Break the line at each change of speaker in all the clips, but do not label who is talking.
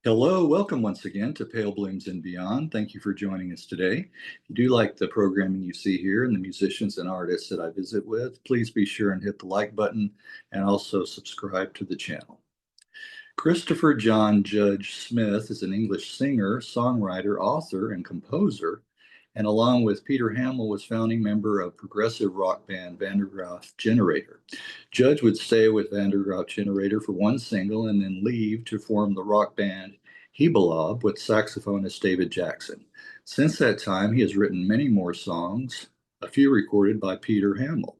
Hello, welcome once again to Pale Blooms and Beyond. Thank you for joining us today. If you do like the programming you see here and the musicians and artists that I visit with, please be sure and hit the like button and also subscribe to the channel. Christopher John Judge Smith is an English singer, songwriter, author, and composer, and along with Peter Hammill was founding member of progressive rock band Graaf Generator. Judge would stay with Graaf Generator for one single and then leave to form the rock band Heebalob with saxophonist David Jackson. Since that time, he has written many more songs, a few recorded by Peter Hammill.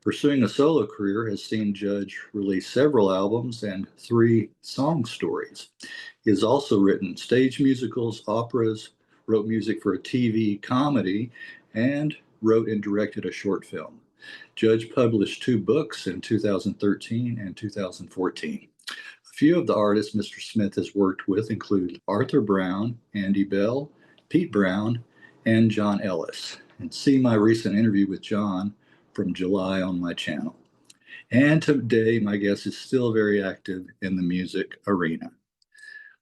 Pursuing a solo career has seen Judge release several albums and 3 song stories. He has also written stage musicals, operas, wrote music for a TV comedy, and wrote and directed a short film. Judge published 2 books in 2013 and 2014. A few of the artists Mr. Smith has worked with include Arthur Brown, Andy Bell, Pete Brown, and John Ellis. And see my recent interview with John from July on my channel. And today, my guest is still very active in the music arena.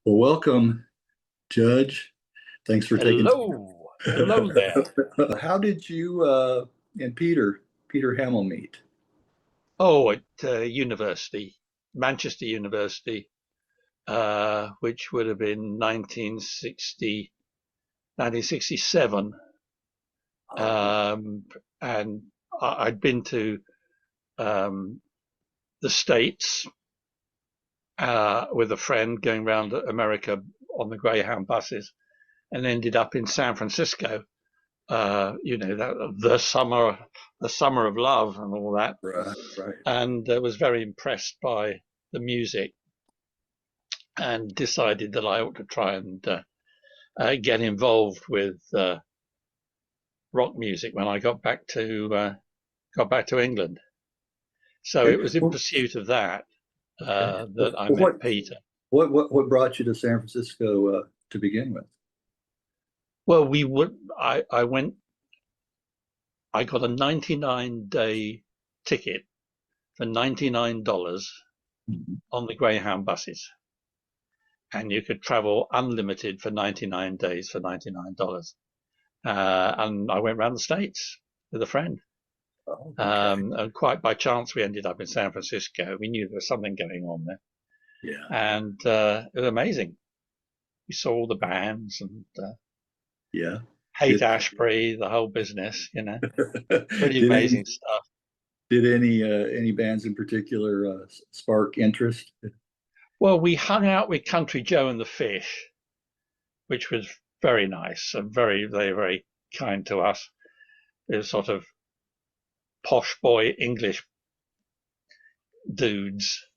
Well, welcome, Judge. Thanks for taking time.
Hello there.
How did you and Peter Hammill meet?
Oh, at university, Manchester University, which would have been 1967. And I'd been to the States with a friend going around America on the Greyhound buses, and ended up in San Francisco. The summer of love and all that.
Right.
And was very impressed by the music, and decided that I ought to try and get involved with rock music when I got back to England. So it was in pursuit of that that I met Peter.
What brought you to San Francisco to begin with?
Well, I got a 99-day ticket for $99 on the Greyhound buses, and you could travel unlimited for 99 days for $99. And I went around the States with a friend.
Oh, okay.
And quite by chance, we ended up in San Francisco. We knew there was something going on there.
Yeah.
And it was amazing. We saw all the bands and
yeah.
Haight-Ashbury, the whole business, pretty amazing stuff.
Did any bands in particular spark interest?
Well, we hung out with Country Joe and the Fish, which was very nice and they were very kind to us. It was sort of posh boy English dudes,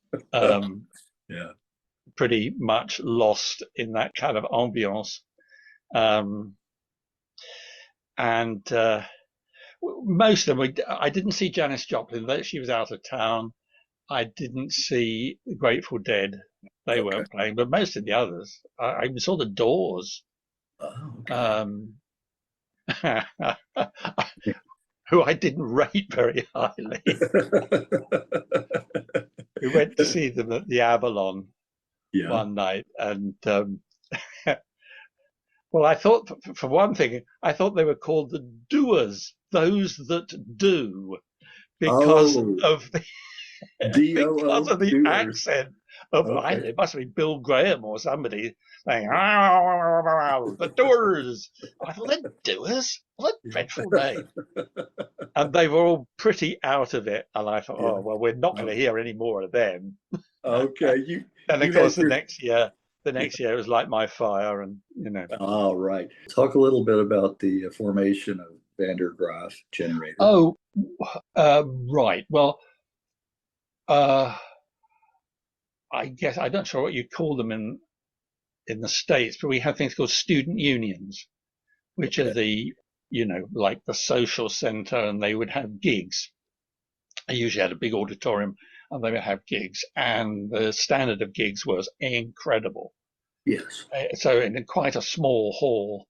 pretty much lost in that kind of ambiance. And most of them, I didn't see Janis Joplin. She was out of town. I didn't see the Grateful Dead. They weren't playing, but most of the others. I even saw the Doors.
Oh, okay.
Who I didn't rate very highly. We went to see them at the Avalon one night, and well, I thought, for one thing, I thought they were called the Doers, those that do, because of the accent of it must be Bill Graham or somebody saying the Doers. I thought, the Doers? What a dreadful name. And they were all pretty out of it, and I thought, oh well, we're not going to hear any more of them.
Okay.
And of course, the next year it was Light My Fire, and
All right. Talk a little bit about the formation of Graaf Generator.
Oh, right. Well, I guess I'm not sure what you call them in the States, but we have things called student unions, which are the like the social center, and they would have gigs. I usually had a big auditorium, and they would have gigs, and the standard of gigs was incredible.
Yes.
So in quite a small hall,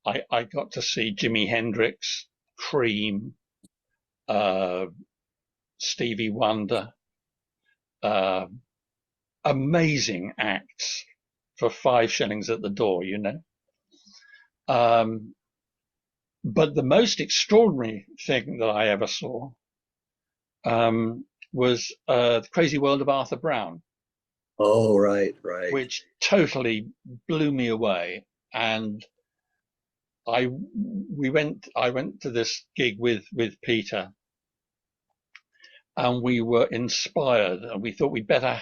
I got to see Jimi Hendrix, Cream, Stevie Wonder, amazing acts for 5 shillings at the door, you know. But the most extraordinary thing that I ever saw was The Crazy World of Arthur Brown,
Oh, right, right.
which totally blew me away. And I went to this gig with Peter, and we were inspired, and we thought we'd better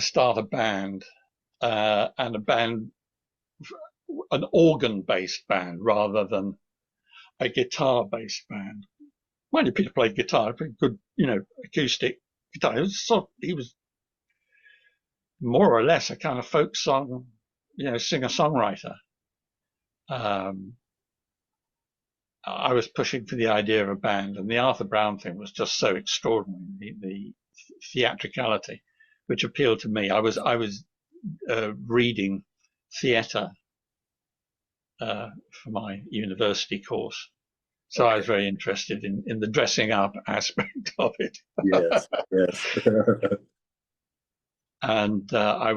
start a band, and a band, an organ-based band rather than a guitar-based band. Mind you, Peter played guitar, pretty good, you know, acoustic guitar. He was more or less a kind of folk song, you know, singer-songwriter. I was pushing for the idea of a band, and the Arthur Brown thing was just so extraordinary, the theatricality, which appealed to me. I was reading theatre for my university course, so I was very interested in the dressing up aspect of it.
Yes, yes.
And I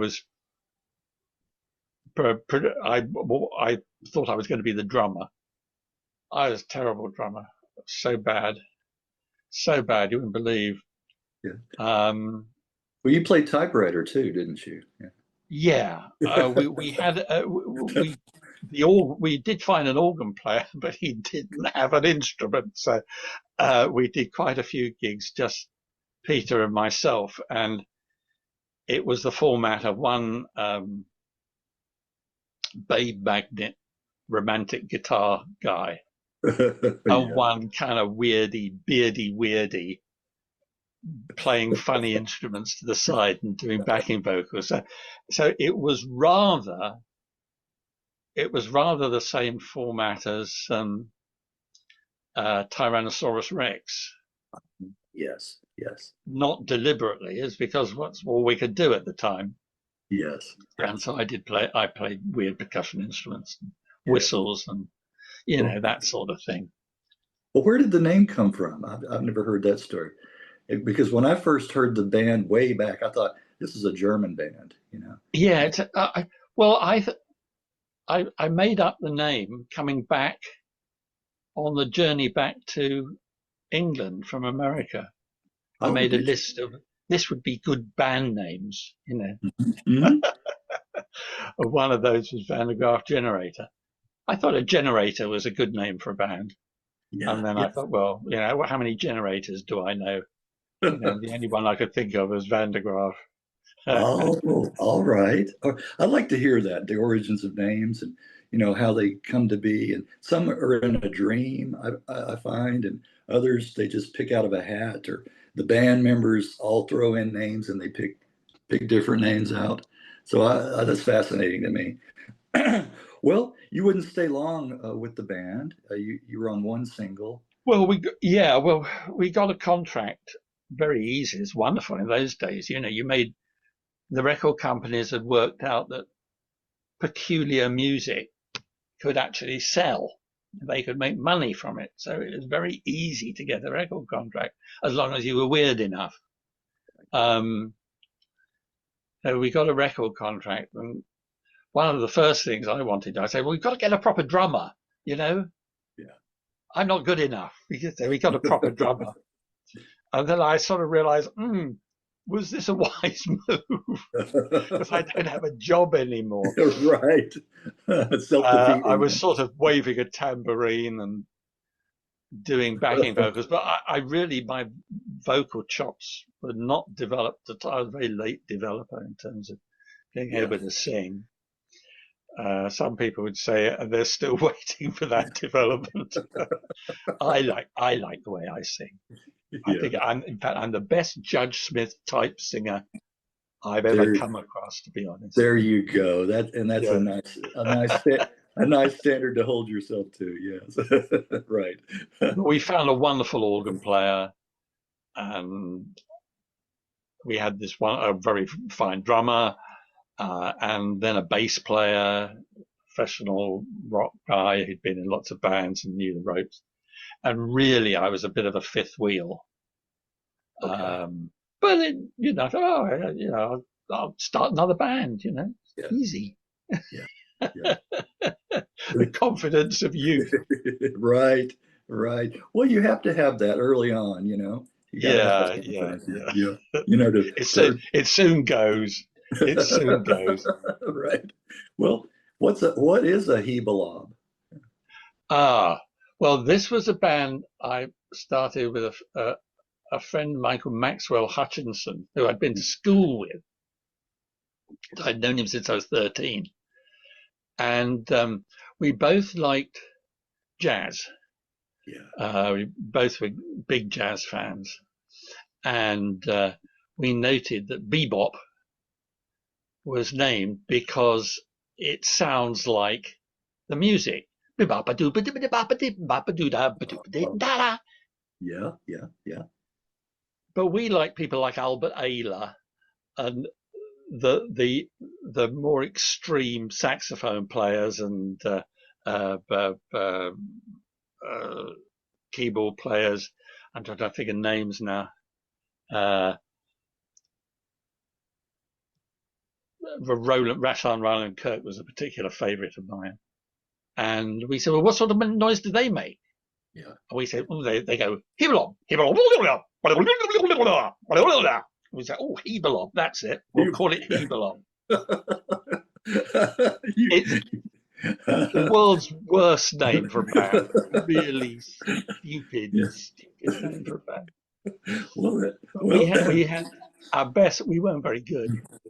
thought I was going to be the drummer. I was a terrible drummer, so bad, you wouldn't believe.
Yeah.
Um,
Well, you played typewriter too, didn't you?
yeah, we had we did find an organ player, but he didn't have an instrument, so we did quite a few gigs, just Peter and myself, and it was the format of one Babe Magnet romantic guitar guy and
Yeah.
one kind of beardy playing funny instruments to the side and doing backing vocals. So it was rather the same format as Tyrannosaurus Rex.
Yes, yes,
Not deliberately, is because what's all we could do at the time.
yes,
And
yes,
so I played weird percussion instruments, and
yes.
whistles, and you
Well,
know, that sort of thing.
well, where did the name come from? I've never heard that story. Because when I first heard the band way back, I thought this is a German band, you know.
Yeah, well, I made up the name coming back on the journey back to England from America. I
Oh,
made a
did
list of this would be good band names, you know.
you? Mhm.
One of those was Van der Graaf Generator. I thought a generator was a good name for a band.
Yeah,
And then I
yes.
thought, well, you know, how many generators do I know? You know, the only one I could think of was Van der Graaf.
Oh, all right. I'd like to hear that, the origins of names and how they come to be. And some are in a dream, I find, and others they just pick out of a hat, or the band members all throw in names and they pick different names out. So that's fascinating to me. Well, you wouldn't stay long with the band. You were on one single.
Well, we got a contract very easy. It's wonderful in those days. You know, the record companies had worked out that peculiar music could actually sell. They could make money from it. So it was very easy to get a record contract as long as you were weird enough. So we got a record contract, and one of the first things I said, well, we've got to get a proper drummer, you know.
Yeah.
I'm not good enough. We got a proper drummer. And then I sort of realized, was this a wise move? Because I don't have a job anymore.
Right.
I
Self-defeating.
was sort of waving a tambourine and doing backing vocals, but my vocal chops were not developed at all. I was a very late developer in terms of being
Yeah.
able to sing. Some people would say they're still waiting for that development. I like the way I sing. I
Yeah.
think in fact, I'm the best Judge Smith type singer I've ever
There,
come across, to be honest.
there you go. That's
Yeah.
a nice standard to hold yourself to. Yes. Right.
We found a wonderful organ player, and we had a very fine drummer, and then a bass player, professional rock guy who'd been in lots of bands and knew the ropes. And really, I was a bit of a fifth wheel.
Okay.
But I thought, I'll start another band,
Yeah.
easy.
Yeah. Yeah.
The confidence of youth.
Right. Right. Well, you have to have that early on, you know. You got to have that
Yeah, yeah,
confidence. Yeah.
yeah.
Yeah. You know,
It soon goes. It soon goes.
right. Well, what is a Heebalob?
Ah, well, this was a band I started with a friend, Michael Maxwell Hutchinson, who I'd been to school with. I'd known him since I was 13. And we both liked jazz.
Yeah.
We both were big jazz fans. And we noted that bebop was named because it sounds like the music. But
Oh, yeah. Yeah. Yeah.
we like people like Albert Ayler and the more extreme saxophone players and uh, uh, uh, uh, keyboard players. I'm trying to think of names now. Uh, Roland Kirk was a particular favourite of mine. And we said, well, what sort of noise do they make?
Yeah.
And we said, oh, they go, Heebalob, Heebalob. We said, oh, Heebalob, that's it. We'll call it Heebalob. It's the world's worst name for a band. Really stupid,
Yeah.
stupid name for a band.
Well,
But
well,
we had our best. We weren't very good.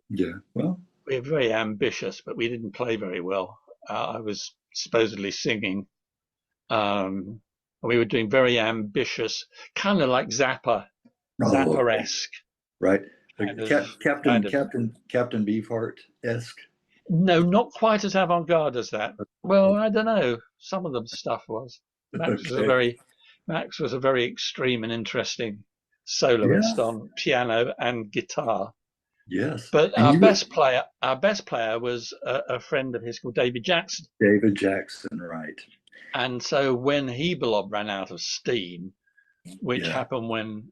yeah. Well,
We were very ambitious, but we didn't play very well. I was supposedly singing. We were doing very ambitious, kind of like
oh, okay.
Zappa-esque
Right.
kind of kind of.
Captain Beefheart-esque.
No, not quite as avant-garde as that. Well, I don't know. Some of the stuff was. Max was a
Okay.
very Max was a very extreme and interesting soloist
Yeah.
on piano and guitar.
Yes.
But
And you were
our best player was a friend of his called David Jackson.
David Jackson, right?
And so when Heebalob ran out of steam, which
Yeah.
happened when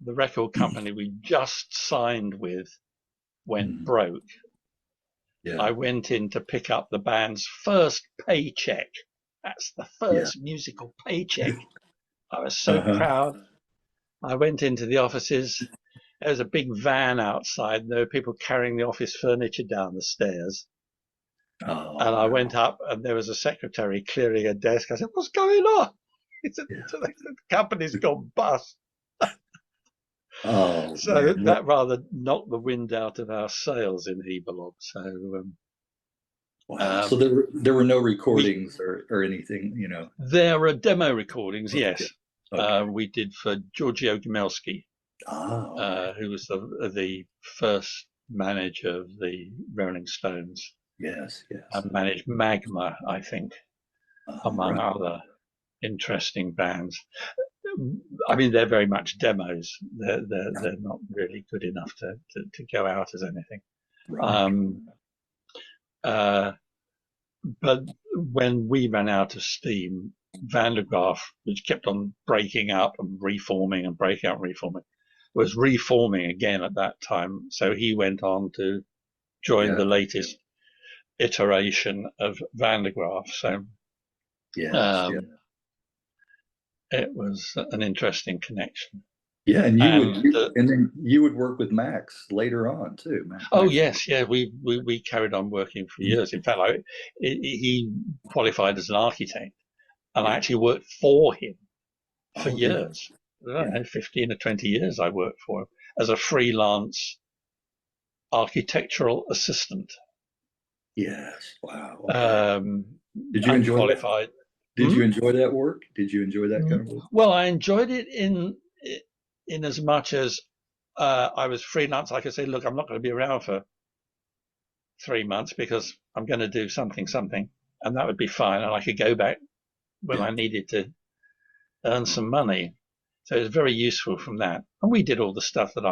the record company we just signed with went
Mhm.
broke, I
Yeah.
went in to pick up the band's first paycheck. That's the
Yeah.
first musical paycheck. I was so
Uh-huh.
proud. I went into the offices. There was a big van outside, and there were people carrying the office furniture down the stairs.
Oh,
And I
wow.
went up, and there was a secretary clearing a desk. I said, "What's going on?" He said,
Yeah.
"The company's gone bust."
Oh,
So
man. Well,
that rather knocked the wind out of our sails in Heebalob. So
wow. So
um,
there were no
we
recordings or anything, you know.
there are demo recordings.
Okay.
Yes,
Okay.
we did for Giorgio Gmelski,
Oh, okay.
who was the first manager of the Rolling Stones
Yes, yes.
and managed Magma, I think, among
Right.
other interesting bands. I mean, they're very much demos. They're not really good enough to go out as anything.
Right.
Um, uh, but when we ran out of steam, Van der Graaf, which kept on breaking up and reforming and breaking up and reforming, was reforming again at that time. So he went on to join
Yeah.
the latest iteration of Van der Graaf. So
Yes. Yeah.
um, it was an interesting connection.
Yeah. And
And
and then you would work with Max later on too.
oh
Max.
yes, yeah, we carried on working for years. In fact, he qualified as an architect, and I
Yeah.
actually worked for him for
Oh, really?
years. I don't
Yeah.
know, 15 or 20 years I worked for him as a freelance architectural assistant.
Yes. Wow. Okay.
Um,
Did you enjoy that?
Unqualified.
Did
Hmm?
you enjoy that work? Did you enjoy that kind of work?
Well, I enjoyed it in as much as I was freelance. I could say, look, I'm not going to be around for 3 months because I'm going to do something, and that would be fine. And I could go back when
Yeah.
I needed to earn some money. So it was very useful from that. And we did all the stuff that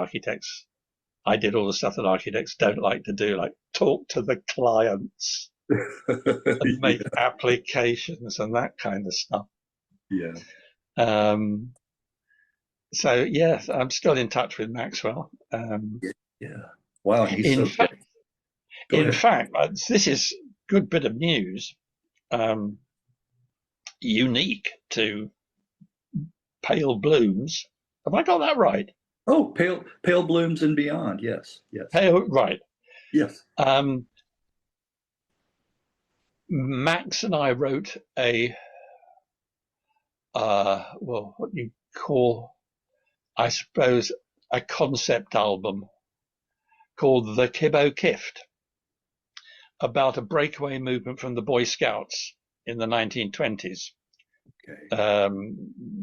I did all the stuff that architects don't like to do, like talk to the clients and make
Yeah.
applications and that kind of stuff.
Yeah.
So yes, I'm still in touch with Maxwell.
Yeah. Yeah. Wow, and he's
In
so
fact,
good. Go ahead.
this is a good bit of news, unique to Pale Blooms. Have I got that right?
Oh, pale blooms and beyond. Yes, yes,
Pale, right.
yes.
Um, Max and I wrote a well, what you call, I suppose, a concept album called the Kibbo Kift, about a breakaway movement from the Boy Scouts in the 1920s,
Okay.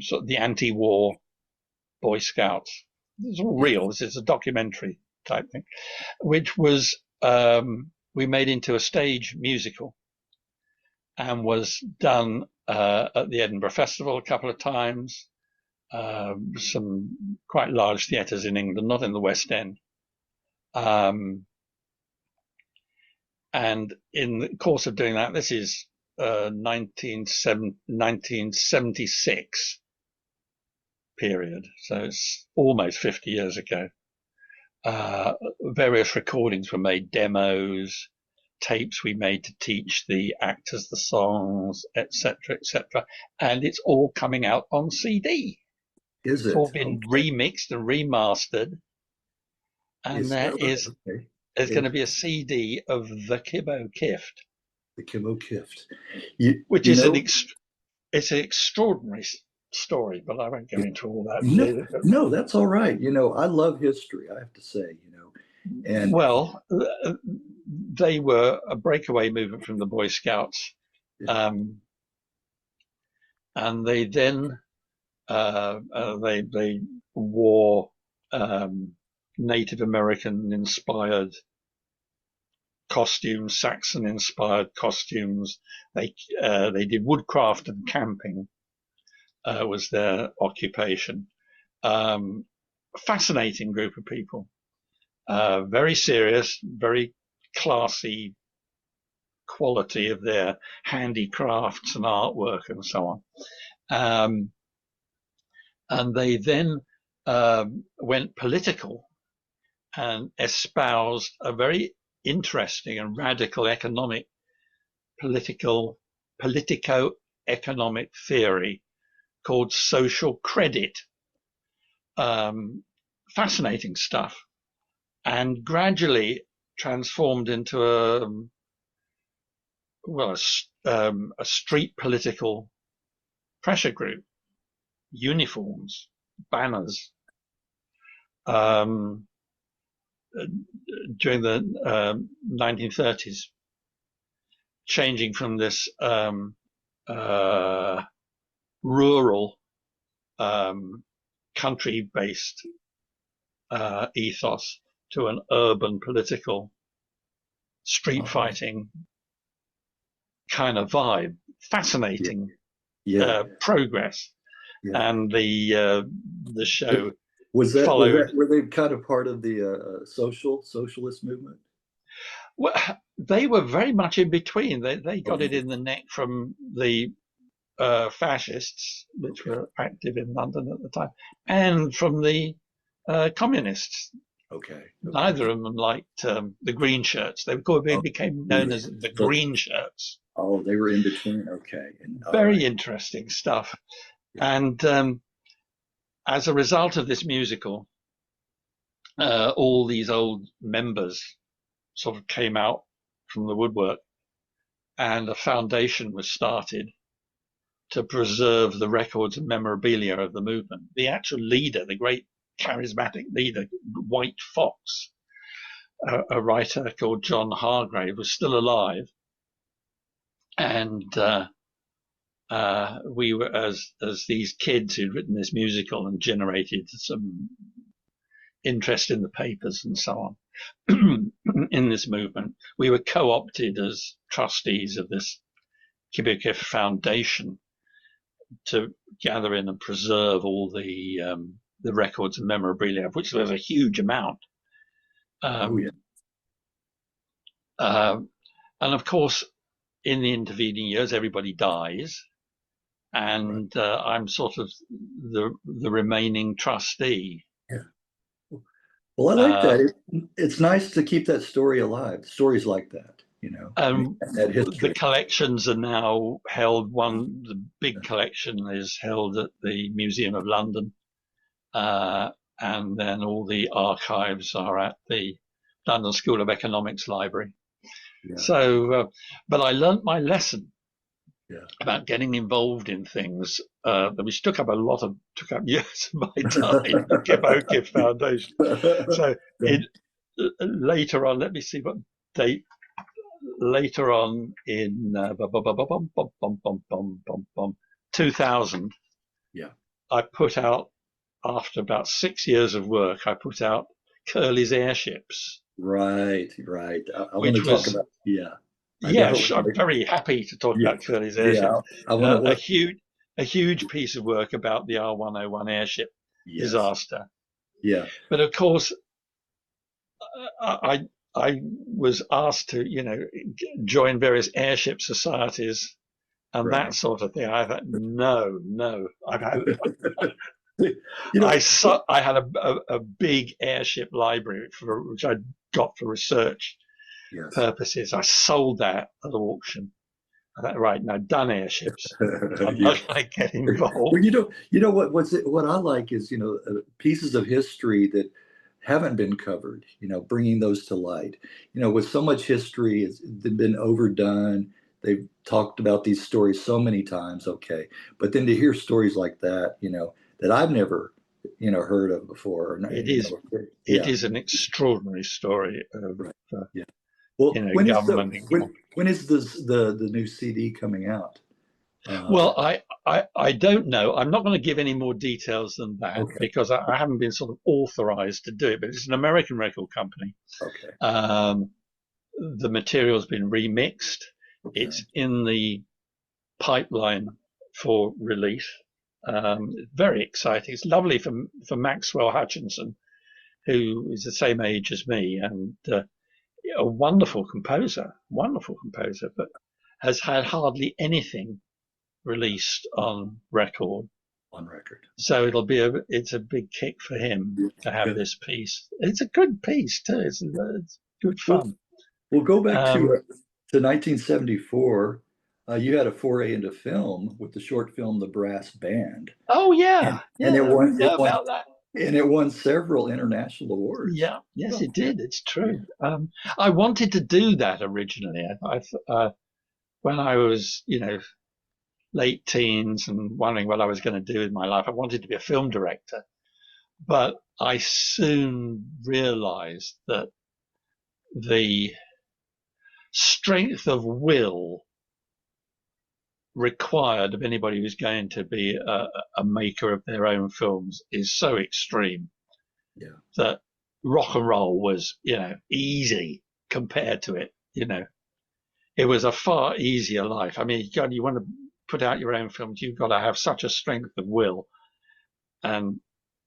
sort of the anti-war Boy Scouts. It's all
Yeah.
real. This is a documentary type thing, which was we made into a stage musical and was done at the Edinburgh Festival a couple of times, some quite large theatres in England, not in the West End. And in the course of doing that, this is 1976 period, so it's almost 50 years ago. Various recordings were made, demos, tapes we made to teach the actors the songs, etc., etc., and it's all coming out on CD.
Is
It's all
it?
been
Okay.
remixed and remastered, and
Is
there
that
is
okay?
there's going to be a
Interesting.
CD of the Kibbo Kift,
The Kibbo Kift.
which
You
is
know,
it's an extraordinary story, but I won't go
it,
into all that.
no, no, that's all right. I love history, I have to say, and
Well, they were a breakaway movement from the Boy Scouts,
yeah,
um, and they then they wore Native American inspired costumes, Saxon inspired costumes. They did woodcraft and camping was their occupation. Um, Fascinating group of people. Very serious, very classy quality of their handicrafts and artwork and so on. And they then went political and espoused a very interesting and radical politico-economic theory called social credit. Fascinating stuff, and gradually transformed into a street political pressure group, uniforms, banners, um, during the 1930s, changing from this rural, country-based ethos to an urban political street
uh,
fighting kind of vibe.
yeah,
Fascinating
yeah,
progress,
yeah.
and the show
Was
followed.
that were they kind of part of the socialist movement?
Well, they were very much in between. They got it
Okay,
in the neck from the fascists, which
okay,
were active in London at the time, and from the communists.
okay, okay.
Neither of them liked the green shirts. They
Oh,
became known
yeah.
as the
So,
green shirts.
oh, they were in between. Okay, and all
Very
right.
interesting stuff.
Yeah.
And as a result of this musical, all these old members sort of came out from the woodwork, and a foundation was started to preserve the records and memorabilia of the movement. The actual leader, the great charismatic leader, White Fox, a writer called John Hargrave, was still alive, and we were, as these kids who'd written this musical and generated some interest in the papers and so on in this movement, we were co-opted as trustees of this Kibbo Kift Foundation to gather in and preserve all the records and memorabilia, of which there's a huge amount.
Oh yeah.
Um, uh, and of course, in the intervening years, everybody dies,
Right.
and I'm sort of the remaining trustee.
Yeah. Well, I like
Uh,
that. It's nice to keep that story alive. Stories like that,
and
and that
the
history.
collections are now held. The big collection is held at the Museum of London, uh, and then all the archives are at the London School of Economics Library.
Yeah,
So, but I learnt my lesson
yeah.
about getting involved in things, which took up years of my time, the Kibbo Kift Foundation. So it later on, let me see what date. Later on in 2000,
Yeah.
I put out, after about 6 years of work, I put out Curley's Airships,
Right, right. I want to
which
talk
was,
about, yeah, I
yeah,
definitely want
I'm
to,
very happy to talk
yeah,
about Curley's
yeah.
Airships.
I want to
A
work.
huge piece of work about the R101 airship
Yes.
disaster.
Yeah.
But of course, I I was asked to, join various airship societies and that
Right.
sort of thing. I thought, no.
You know,
I had a big airship library which I got for research
yes.
purposes. I sold that at auction. I thought, right, now done airships. I'm
Yeah.
not going to get
Well,
involved.
what I like is, pieces of history that haven't been covered, bringing those to light. With so much history, it's been overdone. They've talked about these stories so many times, okay. But then to hear stories like that, that I've never, heard of before,
It is it
yeah,
is an extraordinary story of
right. Yeah. Well,
government involvement.
when is the new CD coming out?
Well, I don't know. I'm not going to give any more details than that
Okay.
because I haven't been sort of authorized to do it. But it's an American record company.
Okay.
Um, the material's been remixed.
Okay.
It's in the pipeline for release. Very exciting. It's lovely for Maxwell Hutchinson, who is the same age as me and a wonderful composer, but has had hardly anything released on record.
On record.
So it's a big kick for him to have
Good.
this piece. It's a good piece too. It's good
Well,
fun.
we'll go back
Um,
to 1974. You had a foray into film with the short film The Brass Band,
oh yeah,
and
yeah, we know about that.
it won several international awards.
Yeah, yes,
Oh,
it
yeah,
did. It's
yeah,
true. I wanted to do that originally. When I was, late teens and wondering what I was going to do with my life, I wanted to be a film director. But I soon realized that the strength of will required of anybody who's going to be a maker of their own films is so extreme
yeah.
that rock and roll was, easy compared to it. It was a far easier life. I mean, you want to put out your own films, you've got to have such a strength of will and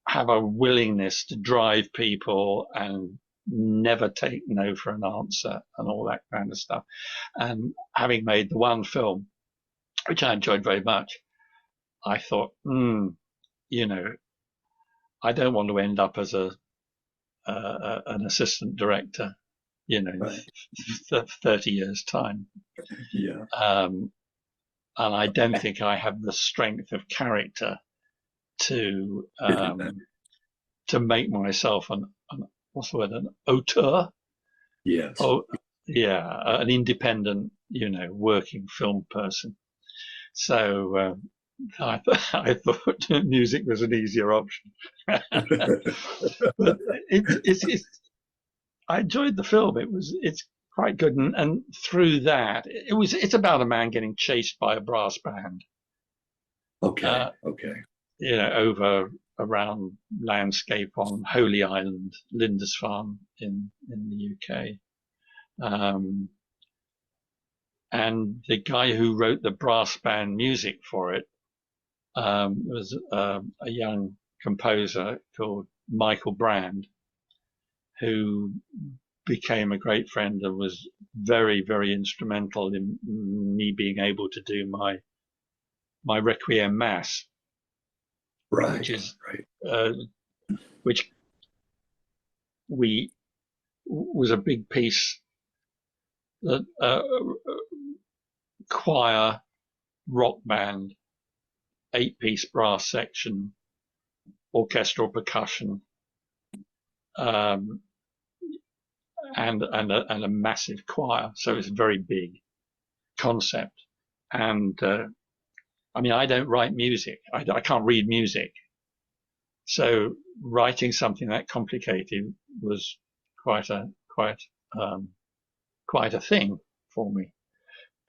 have a willingness to drive people and never take no for an answer and all that kind of stuff. And having made the one film, which I enjoyed very much, I thought, you know, I don't want to end up as an assistant director, in
Right.
30 years time.
Yeah.
Um, and I don't think I have the strength of character to make myself an what's the word, an auteur.
Yes.
Oh, yeah, an independent, working film person. So I thought music was an easier option. But I enjoyed the film. It's quite good, and through that, it's about a man getting chased by a brass band,
Okay.
uh,
Okay.
over around landscape on Holy Island, Lindisfarne in the UK. And the guy who wrote the brass band music for it was a young composer called Michael Brand, who became a great friend and was very, very instrumental in me being able to do my Requiem Mass, which
Right.
is
Right.
which we was a big piece that choir, rock band, 8-piece brass section, orchestral percussion, and a massive choir. So it's a very big concept. And I mean, I don't write music. I can't read music. So writing something that complicated was quite a thing for me.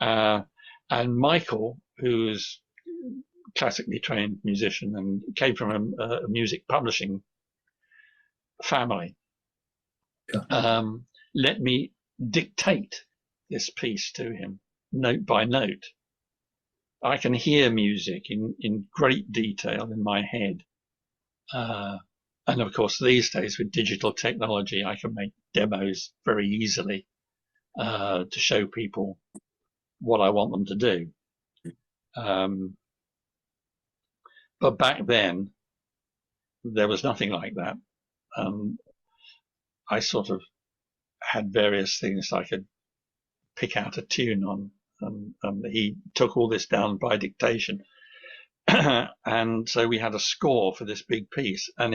And Michael, who's classically trained musician and came from a music publishing family, let me dictate this piece to him, note by note. I can hear music in great detail in my head. And of course, these days with digital technology, I can make demos very easily to show people what I want them to do. But back then, there was nothing like that. I sort of had various things I could pick out a tune on, and he took all this down by dictation. And so we had a score for this big piece, and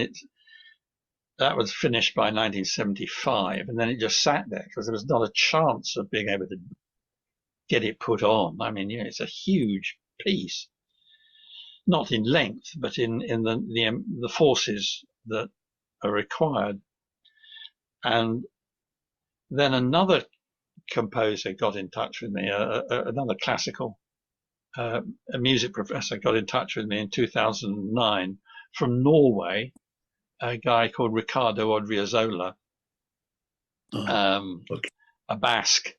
that was finished by 1975, and then it just sat there because there was not a chance of being able to get it put on. I mean, it's a huge piece, not in length, but in the forces that are required. And then another composer got in touch with me, another classical a music professor got in touch with me in 2009 from Norway, a guy called Ricardo Odriozola, a Basque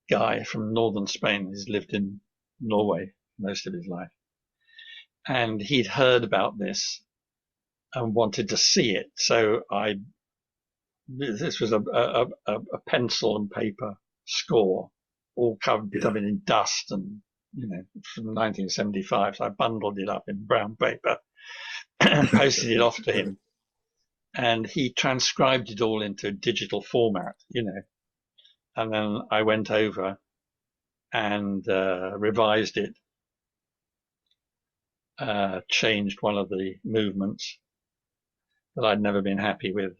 guy from northern Spain. He's lived in Norway most of his life. And he'd heard about this and wanted to see it. So this was a pencil and paper score, all covered in dust and, from 1975. So I bundled it up in brown paper and posted it off to him. And he transcribed it all into digital format, and then I went over and revised it, changed one of the movements that I'd never been happy with.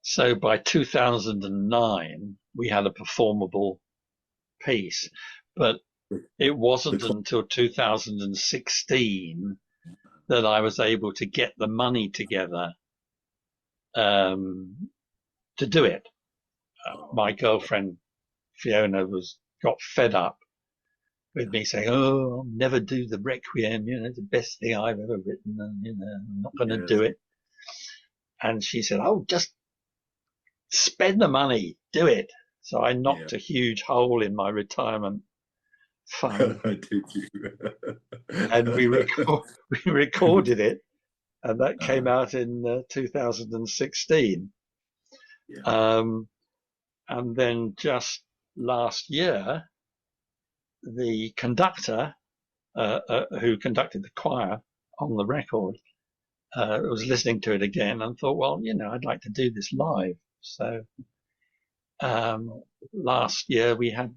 So by 2009, we had a performable piece, but it wasn't until 2016 that I was able to get the money together to do it. My girlfriend Fiona got fed up with me saying, "Oh, I'll never do the Requiem. It's the best thing I've ever written, and I'm not going to do it." And she said, "Oh, just spend the money, do it." So I knocked a huge hole in my retirement fund. And we recorded it, and that came out in 2016. And then just last year, the conductor who conducted the choir on the record was listening to it again and thought, well, I'd like to do this live. So last year we had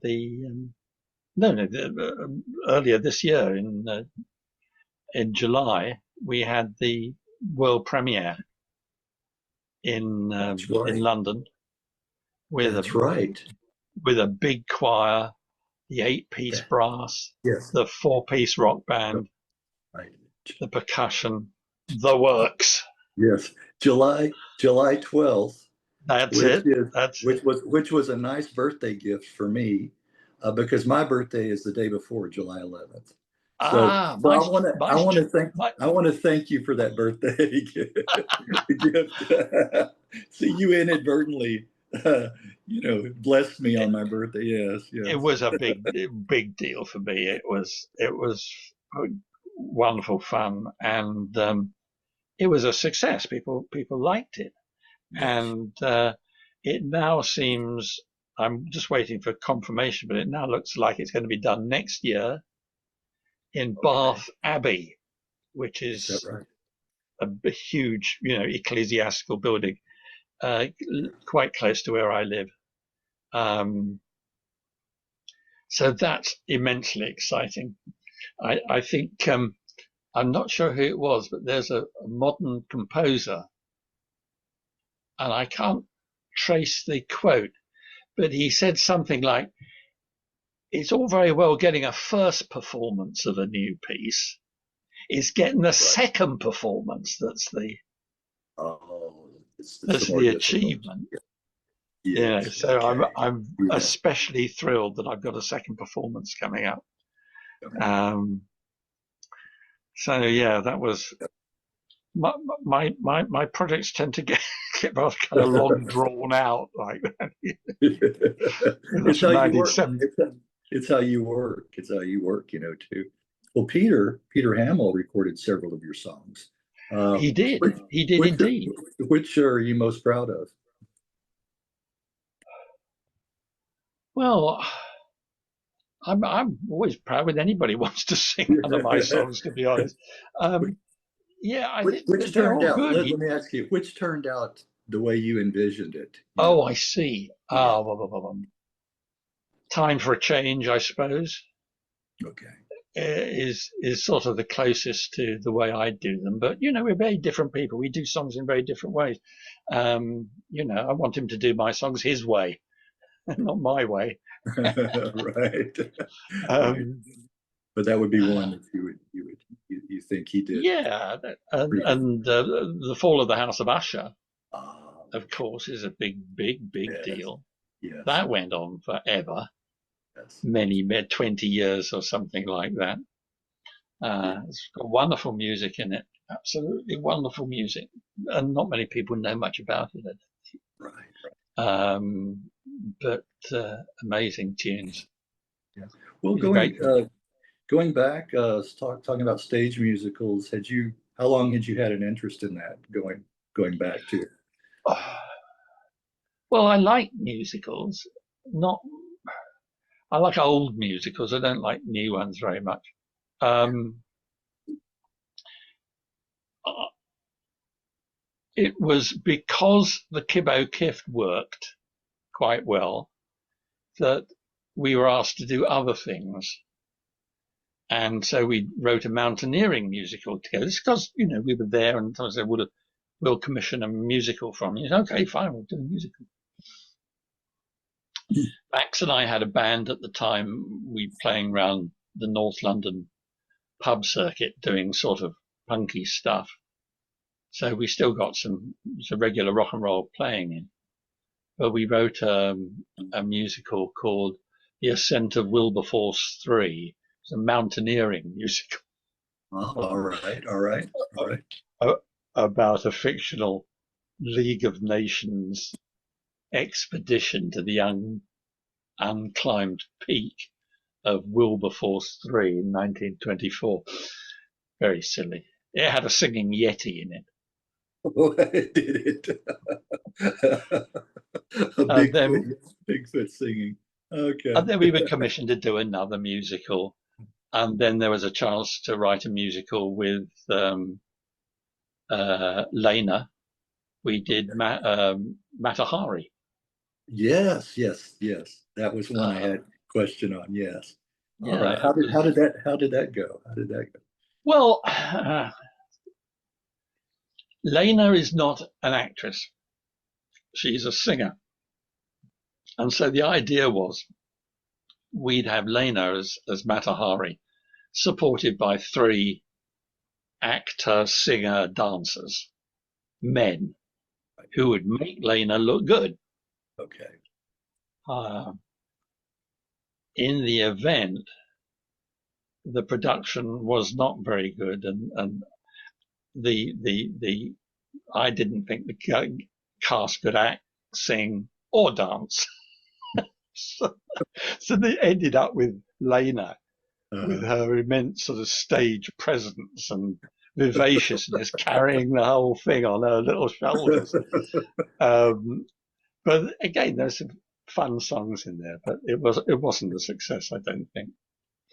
earlier this year in July we had the world premiere in London with a big choir, the 8-piece brass, the 4-piece rock band, the percussion, the works.
Yes, July 12th.
That's it.
Which was a nice birthday gift for me, because my birthday is the day before July 11th. So I want to thank you for that birthday gift. See, you inadvertently, blessed me on my birthday. Yes.
It was a big deal for me. It was wonderful fun, and it was a success. People liked it, and it now seems, I'm just waiting for confirmation, but it now looks like it's going to be done next year in Bath Abbey, which is a huge, ecclesiastical building quite close to where I live. So that's immensely exciting. I think I'm not sure who it was, but there's a modern composer, and I can't trace the quote, but he said something like, "It's all very well getting a first performance of a new piece. It's getting the second performance that's the
it's
that's
the more
the
difficult.
achievement."
Yes.
So
Okay.
I'm
Yeah.
especially thrilled that I've got a second performance coming up. So yeah, that was my projects tend to get both kind of long drawn out like that.
It's
That's
how you work.
97.
It's how you work. It's how you work, too. Well, Peter Hammill recorded several of your songs.
He did.
Which,
He did
which,
indeed.
which are you most proud of?
Well, I'm always proud when anybody wants to sing one of my songs, to be honest. Yeah, I think
Which
they're
turned
all
out,
good.
let me ask you, which turned out the way you envisioned it,
Oh, I see.
Yeah.
Time for a Change, I suppose,
Okay.
is sort of the closest to the way I do them. But we're very different people. We do songs in very different ways. I want him to do my songs his way, not my way.
Right. Right.
Um,
But that would be one that you think he did
yeah,
pretty good.
and the Fall of the House of Usher, of
Okay.
course, is a big
Yes.
deal.
Yes.
That went on forever,
Yes.
many 20 years or something like that.
Yeah.
It's got wonderful music in it, absolutely wonderful music, and not many people know much about it.
Right.
Um, but amazing tunes.
Yeah. Well,
He's a great.
going back, talking about stage musicals, how long had you had an interest in that going back to?
Well, I like musicals. Not. I like old musicals. I don't like new ones very much.
Yeah.
Uh, it was because the Kibbo Kift worked quite well that we were asked to do other things. And so we wrote a mountaineering musical together. It's because, we were there and I said, we'll commission a musical from you. Okay, fine, we'll do a musical. Max and I had a band at the time. We playing around the North London pub circuit doing sort of punky stuff. So we still got some regular rock and roll playing in. But we wrote a musical called The Ascent of Wilberforce 3. It's a mountaineering musical.
Oh, all right. All right. All right.
About a fictional League of Nations expedition to the unclimbed peak of Wilberforce 3 in 1924. Very silly. It had a singing Yeti in it.
Did it? A
And then,
Bigfoot singing. Okay.
and then we were commissioned to do another musical. And then there was a chance to write a musical with Lena. We did Matahari.
Yes, yes, yes. That was one I
Uh,
had question on. Yes. All right.
yeah, it was.
How did that go? How did that go?
Well, Lena is not an actress. She's a singer. And so the idea was we'd have Lena as Matahari, supported by three actor, singer, dancers, men, who would make Lena look good.
Okay.
Uh, in the event, the production was not very good, and the I didn't think the cast could act, sing, or dance. so, so they ended up with Lena with
Uh,
her immense sort of stage presence and vivaciousness carrying the whole thing on her little shoulders. Um, but again, there's some fun songs in there, but it wasn't a success, I don't think.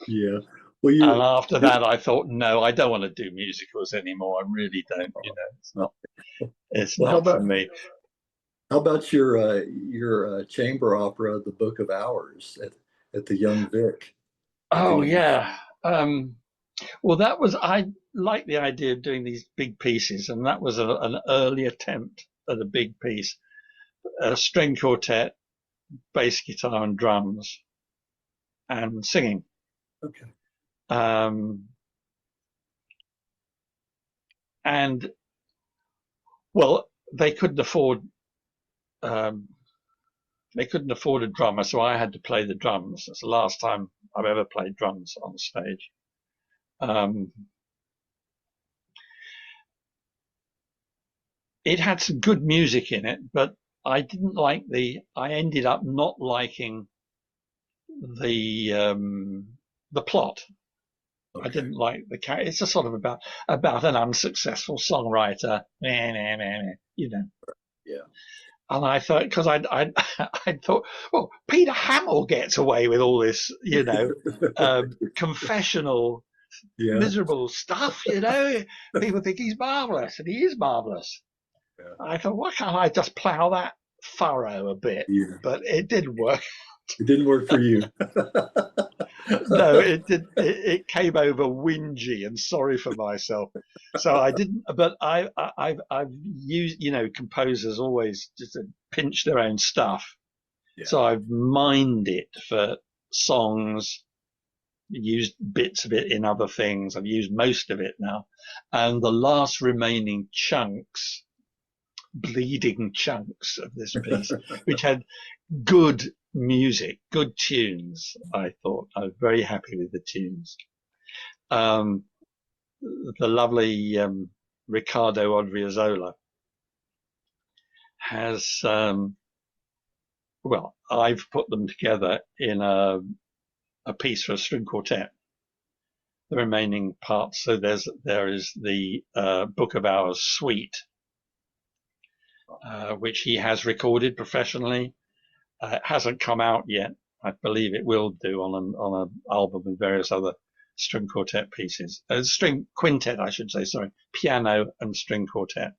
yeah. Well,
And after that, I thought, no, I don't want to do musicals anymore. I really don't. It's
well,
not for me.
how about your chamber opera, The Book of Hours at the Young Vic at the
Oh
Young.
yeah. Well, I like the idea of doing these big pieces, and that was an early attempt at a big piece, a string quartet, bass guitar and drums, and singing.
Okay.
Um, and well, um, they couldn't afford a drummer, so I had to play the drums. That's the last time I've ever played drums on stage. Um, it had some good music in it, but I didn't like I ended up not liking the plot. I
Okay.
didn't like the character. It's a sort of about an unsuccessful songwriter, you know.
Yeah.
And I thought, because I thought, well, Peter Hammill gets away with all this, confessional,
Yeah.
miserable stuff. People think he's marvelous, and he is marvelous.
Yeah.
I thought, why can't I just plough that furrow a bit?
Yeah.
But it didn't work.
It didn't work for you.
No, it did. It came over whingy and sorry for myself. So I didn't. But I've used, composers always just pinch their own stuff.
Yeah.
So I've mined it for songs, used bits of it in other things. I've used most of it now, and the last remaining chunks, bleeding chunks of this piece, which had good music, good tunes. I thought I was very happy with the tunes. Um, the lovely Riccardo Odriozola has, well, I've put them together in a piece for a string quartet. The remaining parts, so there is the Book of Hours suite, which he has recorded professionally. It hasn't come out yet. I believe it will do on an album with various other string quartet pieces, string quintet, I should say. Sorry, piano and string quartet,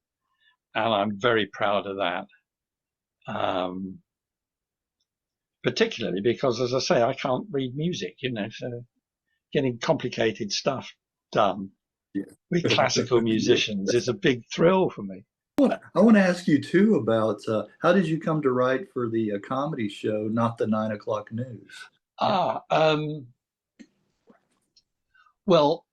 and I'm very proud of that. Particularly because, as I say, I can't read music, so getting complicated stuff done
Yeah.
with classical musicians is a big thrill for me.
I want to ask you too about how did you come to write for the comedy show, Not the 9 O'Clock News?
Ah, well,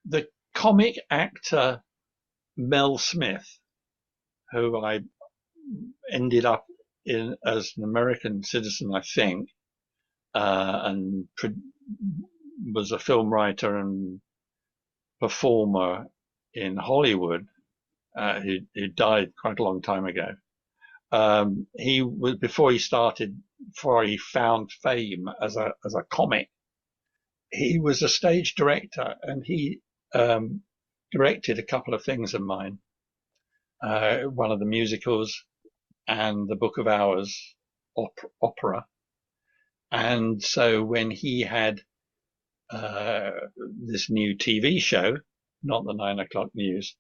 the comic actor Mel Smith, who I ended up in as an American citizen, I think, and was a film writer and performer in Hollywood, who died quite a long time ago. He was before he found fame as a comic. He was a stage director, and he directed a couple of things of mine. One of the musicals and the Book of Hours opera. And so when he had this new TV show, Not the 9 O'Clock News,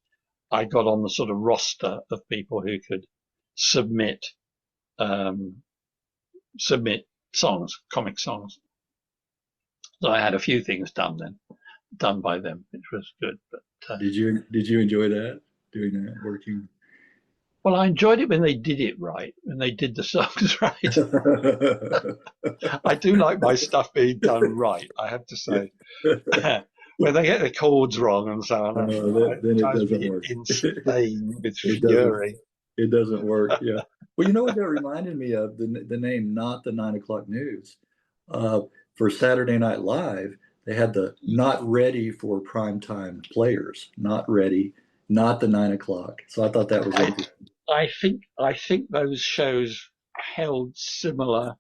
I got on the sort of roster of people who could submit submit songs, comic songs. So I had a few things done by them, which was good. But
Did you enjoy that, doing that, working?
well, I enjoyed it when they did it right, when they did the songs right. I do like my stuff being done right, I have to say. When they get the chords wrong and so on, it
Then it
drives
doesn't
me
work.
insane with
It doesn't.
fury.
It doesn't work. Yeah. Well, you know what that reminded me of? The name, Not the 9 O'Clock News. Uh, for Saturday Night Live, they had the not ready for primetime players, not ready, not the 9 o'clock. So I thought that was interesting.
I think those shows held similar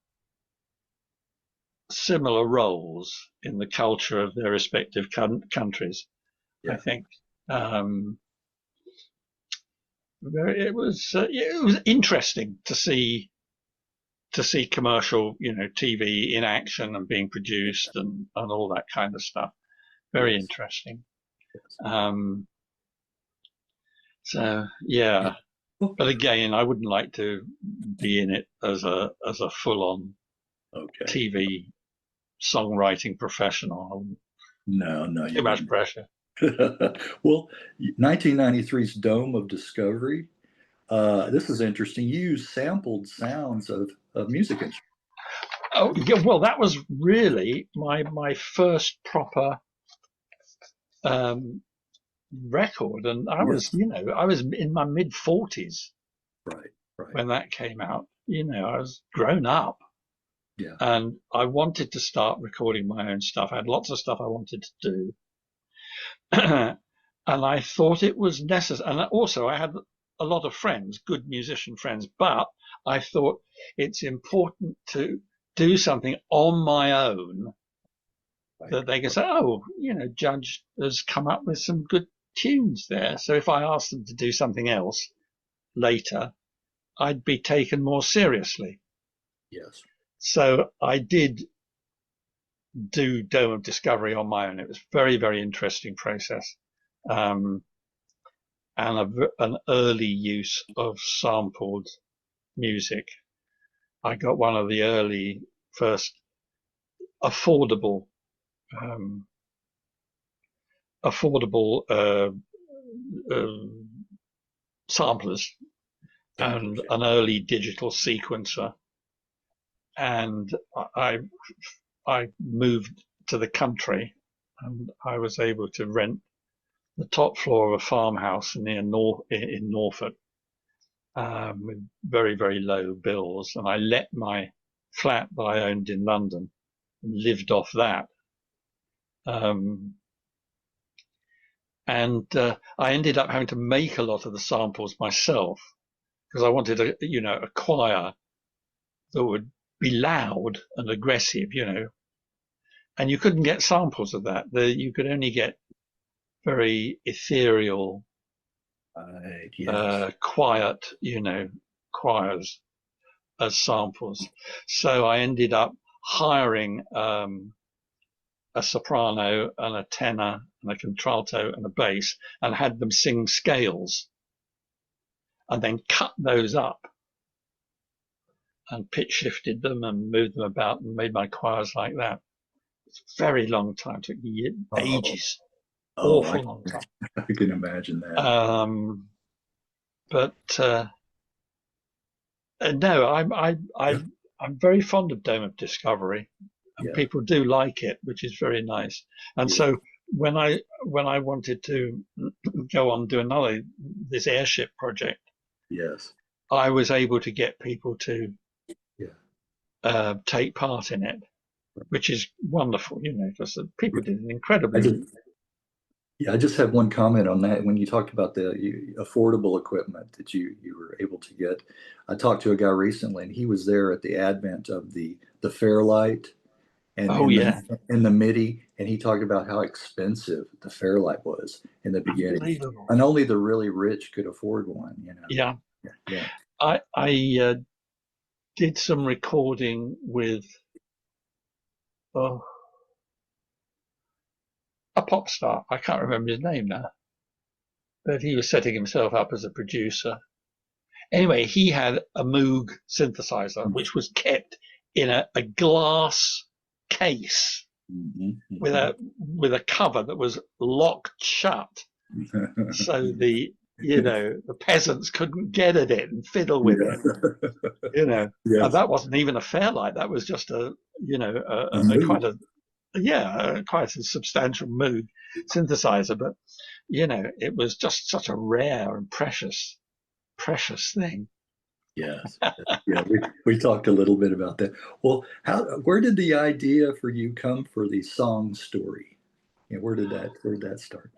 roles in the culture of their respective countries. I
Yeah.
think it was interesting to see to see commercial, TV in action and being produced and all that kind of stuff. Very
Yes.
interesting.
Yes.
So yeah,
Well,
but again, I wouldn't like to be in it as a full-on
okay.
TV songwriting professional.
No, no,
Too
you
much
wouldn't.
pressure.
Well, 1993's Dome of Discovery. This is interesting. You use sampled sounds of music instruments.
Oh yeah, well, that was really my first proper um, record, and I
Yes.
was, I was in my mid-40s
Right. Right.
when that came out. I was grown up,
Yeah.
and I wanted to start recording my own stuff. I had lots of stuff I wanted to do, and I thought it was necessary. And also, I had a lot of friends, good musician friends, but I thought it's important to do something on my own
Right.
that they can say, oh, Judge has come up with some good tunes there. So if I asked them to do something else later, I'd be taken more seriously.
Yes.
So I did do Dome of Discovery on my own. It was very, very interesting process. Um, and an early use of sampled music. I got one of the early first affordable um, affordable samplers and
Okay.
an early digital sequencer. And I I moved to the country, and I was able to rent the top floor of a farmhouse in Norfolk with very, very low bills. And I let my flat that I owned in London and lived off that. Um, and I ended up having to make a lot of the samples myself because I wanted a choir that would be loud and aggressive, and you couldn't get samples of that. You could only get very ethereal,
Right. Yes.
quiet, choirs as samples. So I ended up hiring a soprano and a tenor and a contralto and a bass and had them sing scales and then cut those up and pitch shifted them and moved them about and made my choirs like that. It's a very long time, it took
Oh.
ages,
Oh.
awful long time.
I can imagine that.
But no,
Yeah.
I'm very fond of Dome of Discovery, and
Yeah.
people do like it, which is very nice. And
Yeah.
so when I wanted to go on do this Airship project,
Yes.
I was able to get people to
Yeah.
take part in it, which is wonderful, because people did an
I
incredibly.
just, yeah, I just have one comment on that. When you talked about the affordable equipment that you were able to get, I talked to a guy recently, and he was there at the advent of the Fairlight and
Oh yeah,
in the MIDI, and he talked about how expensive the Fairlight was in the beginning,
unbelievable.
and only the really rich could afford one.
Yeah,
Yeah. Yeah.
I did some recording with oh, a pop star. I can't remember his name now, but he was setting himself up as a producer. Anyway, he had a Moog synthesizer, which was kept in a glass case
Mhm,
with
mhm.
a cover that was locked shut, so the peasants couldn't get at it and fiddle with it.
Yeah.
And
Yes.
that wasn't even a Fairlight. That was just
A mood.
quite a substantial Moog synthesizer. But it was just such a rare and precious thing.
Yes. Yeah, we talked a little bit about that. Well, where did the idea for you come for the song story? Yeah, where did that start?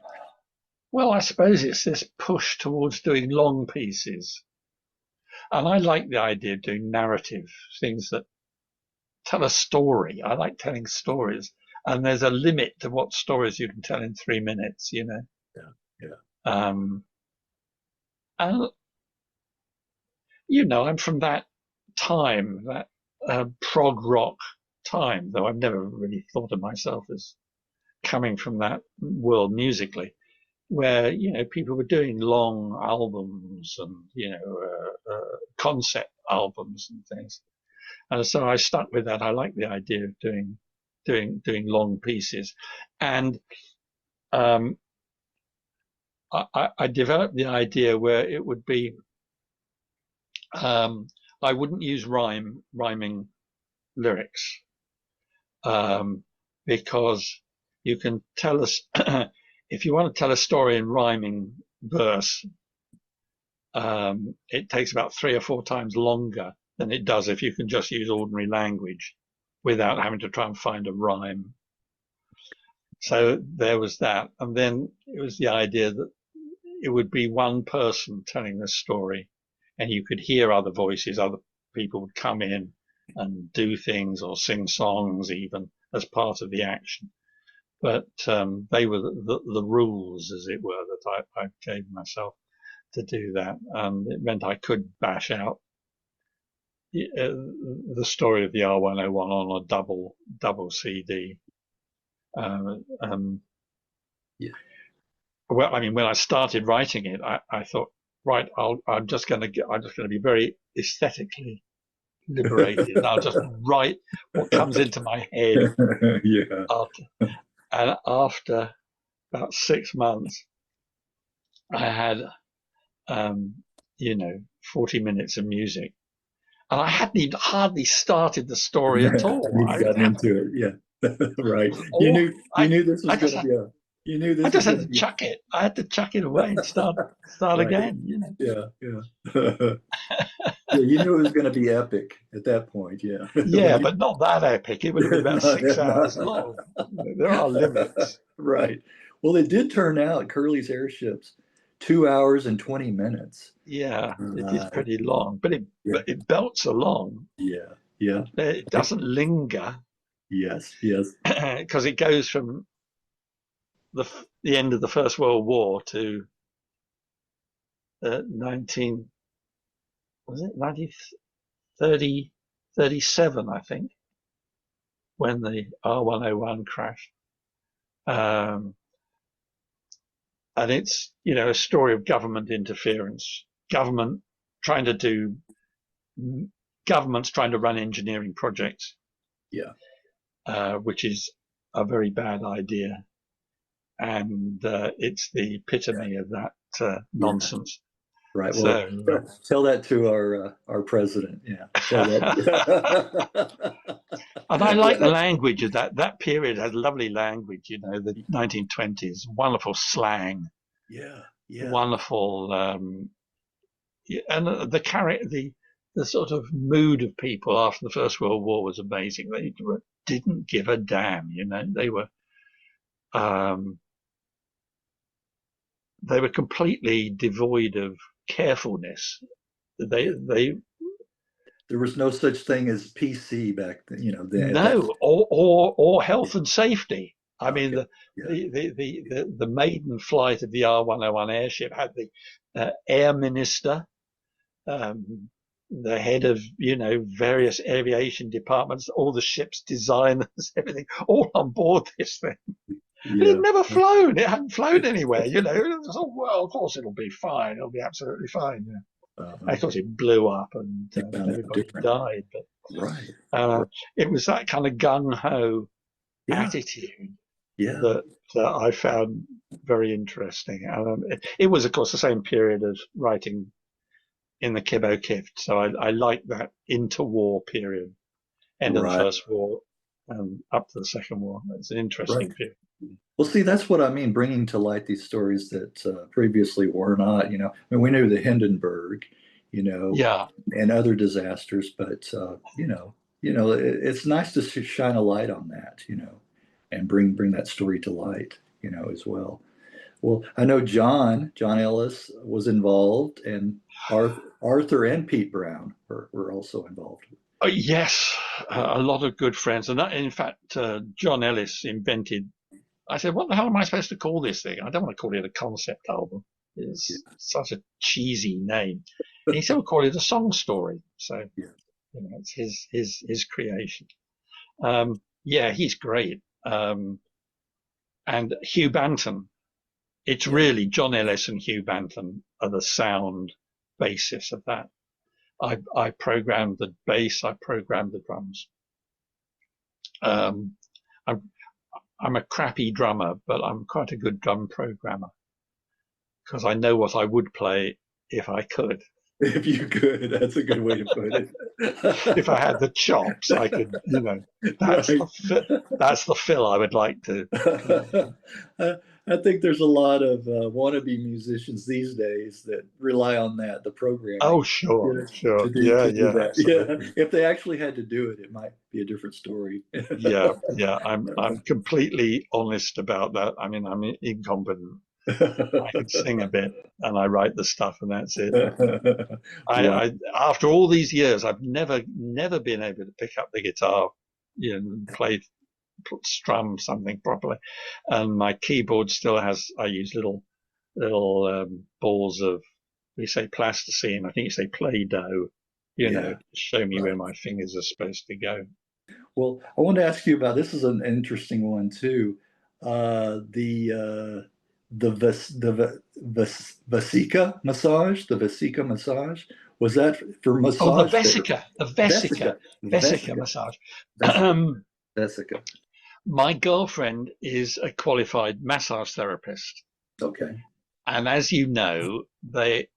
Well, I suppose it's this push towards doing long pieces. And I like the idea of doing narrative things that tell a story. I like telling stories. And there's a limit to what stories you can tell in 3 minutes.
Yeah, yeah,
Um, and, I'm from that time, that prog rock time, though I've never really thought of myself as coming from that world musically, where people were doing long albums and concept albums and things, and so I stuck with that. I like the idea of doing long pieces, and I developed the idea where it would be I wouldn't use rhyming lyrics, because you can tell us if you want to tell a story in rhyming verse, it takes about 3 or 4 times longer than it does if you can just use ordinary language without having to try and find a rhyme. So there was that, and then it was the idea that it would be one person telling the story, and you could hear other voices. Other people would come in and do things or sing songs even as part of the action. But they were the rules, as it were, that I gave myself to do that. It meant I could bash out the story of the R101 on a double CD.
Yeah.
Well, I mean, when I started writing it, I thought, right, I'm just going to be very aesthetically liberated. And I'll just write what comes into my head.
Yeah.
After about 6 months, I had, 40 minutes of music, and I hadn't even hardly started the story at all.
You've gotten into it, yeah. Right. You knew this was going to be a. You knew this
I
was
just
going
had
to
to
be.
chuck it. I had to chuck it away and start
Right.
again.
Yeah, yeah. Yeah, you knew it was going to be epic at that point. Yeah.
Yeah, but not that epic. It would have been about 6 hours long. There are limits.
Right. Well, it did turn out Curley's Airships 2 hours and 20 minutes.
Yeah, it is pretty long, but
Yeah,
it belts along.
yeah, yeah.
It doesn't linger
Yes, yes.
because it goes from the end of the First World War to 19 was it 1937, I think, when the R101 crashed. And it's a story of government interference, trying to do governments trying to run engineering projects,
Yeah.
which is a very bad idea, and it's the epitome of that nonsense.
Right. Well,
So,
tell that to our president. Yeah. Tell that.
and I like the
Yeah.
language of that period. Had lovely language, the 1920s, wonderful slang,
Yeah. Yeah.
wonderful, and the sort of mood of people after the First World War was amazing. They didn't give a damn, They were completely devoid of carefulness. They
There was no such thing as PC back then,
no, or health and safety. I mean,
Okay. Yeah.
the maiden flight of the R101 airship had the air minister, the head of various aviation departments, all the ship's designers, everything, all on board this thing. It
Yeah.
had never flown. It hadn't flown anywhere. It was, oh, well, of course it'll be fine. It'll be absolutely fine. Of course, it blew up and everybody died. But
Right.
it was that kind of gung ho attitude that I found very interesting. It was, of course, the same period as writing in the Kibbo Kift, so I like that interwar period, end of the First War and up to the Second War. It's an interesting period.
Well, see, that's what I mean, bringing to light these stories that previously were not. I mean, we knew the Hindenburg,
Yeah,
and other disasters, but it's nice to shine a light on that, and bring that story to light, as well. Well, I know John Ellis was involved, and Arthur and Pete Brown were also involved.
yes, a lot of good friends, and that, in fact, John Ellis invented. I said, "What the hell am I supposed to call this thing? I don't want to call it a concept album. It's such a cheesy name." And he said, "We'll call it a song story." So,
Yeah.
It's his creation. Yeah, he's great. And Hugh Banton. It's
Yeah.
really John Ellis and Hugh Banton are the sound basis of that. I programmed the bass, I programmed the drums. Um, I'm I'm a crappy drummer, but I'm quite a good drum programmer because I know what I would play if I could.
If you could, that's a good way to put it.
If I had the chops, I could, that's
Right.
that's the fill I would like to.
I think there's a lot of wannabe musicians these days that rely on that, the
Oh,
programming,
sure,
to
sure.
do
Yeah,
to do
yeah,
that. Yeah,
absolutely.
if they actually had to do it, it might be a different story.
Yeah, yeah. I'm completely honest about that. I mean, I'm incompetent. I can sing a bit and I write the stuff and that's it.
Wow.
I after all these years, I've never been able to pick up the guitar, and play strum something properly. And my keyboard still has. I use little balls of, we say plasticine. I think you say Play-Doh.
Yeah.
To show me where
Right.
my fingers are supposed to go.
Well, I want to ask you about this is an interesting one too. The Vesica massage, the Vesica massage, was that for
Oh, the
massage therapy?
vesica, the vesica,
Vesica,
vesica
Vesica,
massage.
Vesica, Vesica.
My girlfriend is a qualified massage therapist.
Okay.
And as you know, they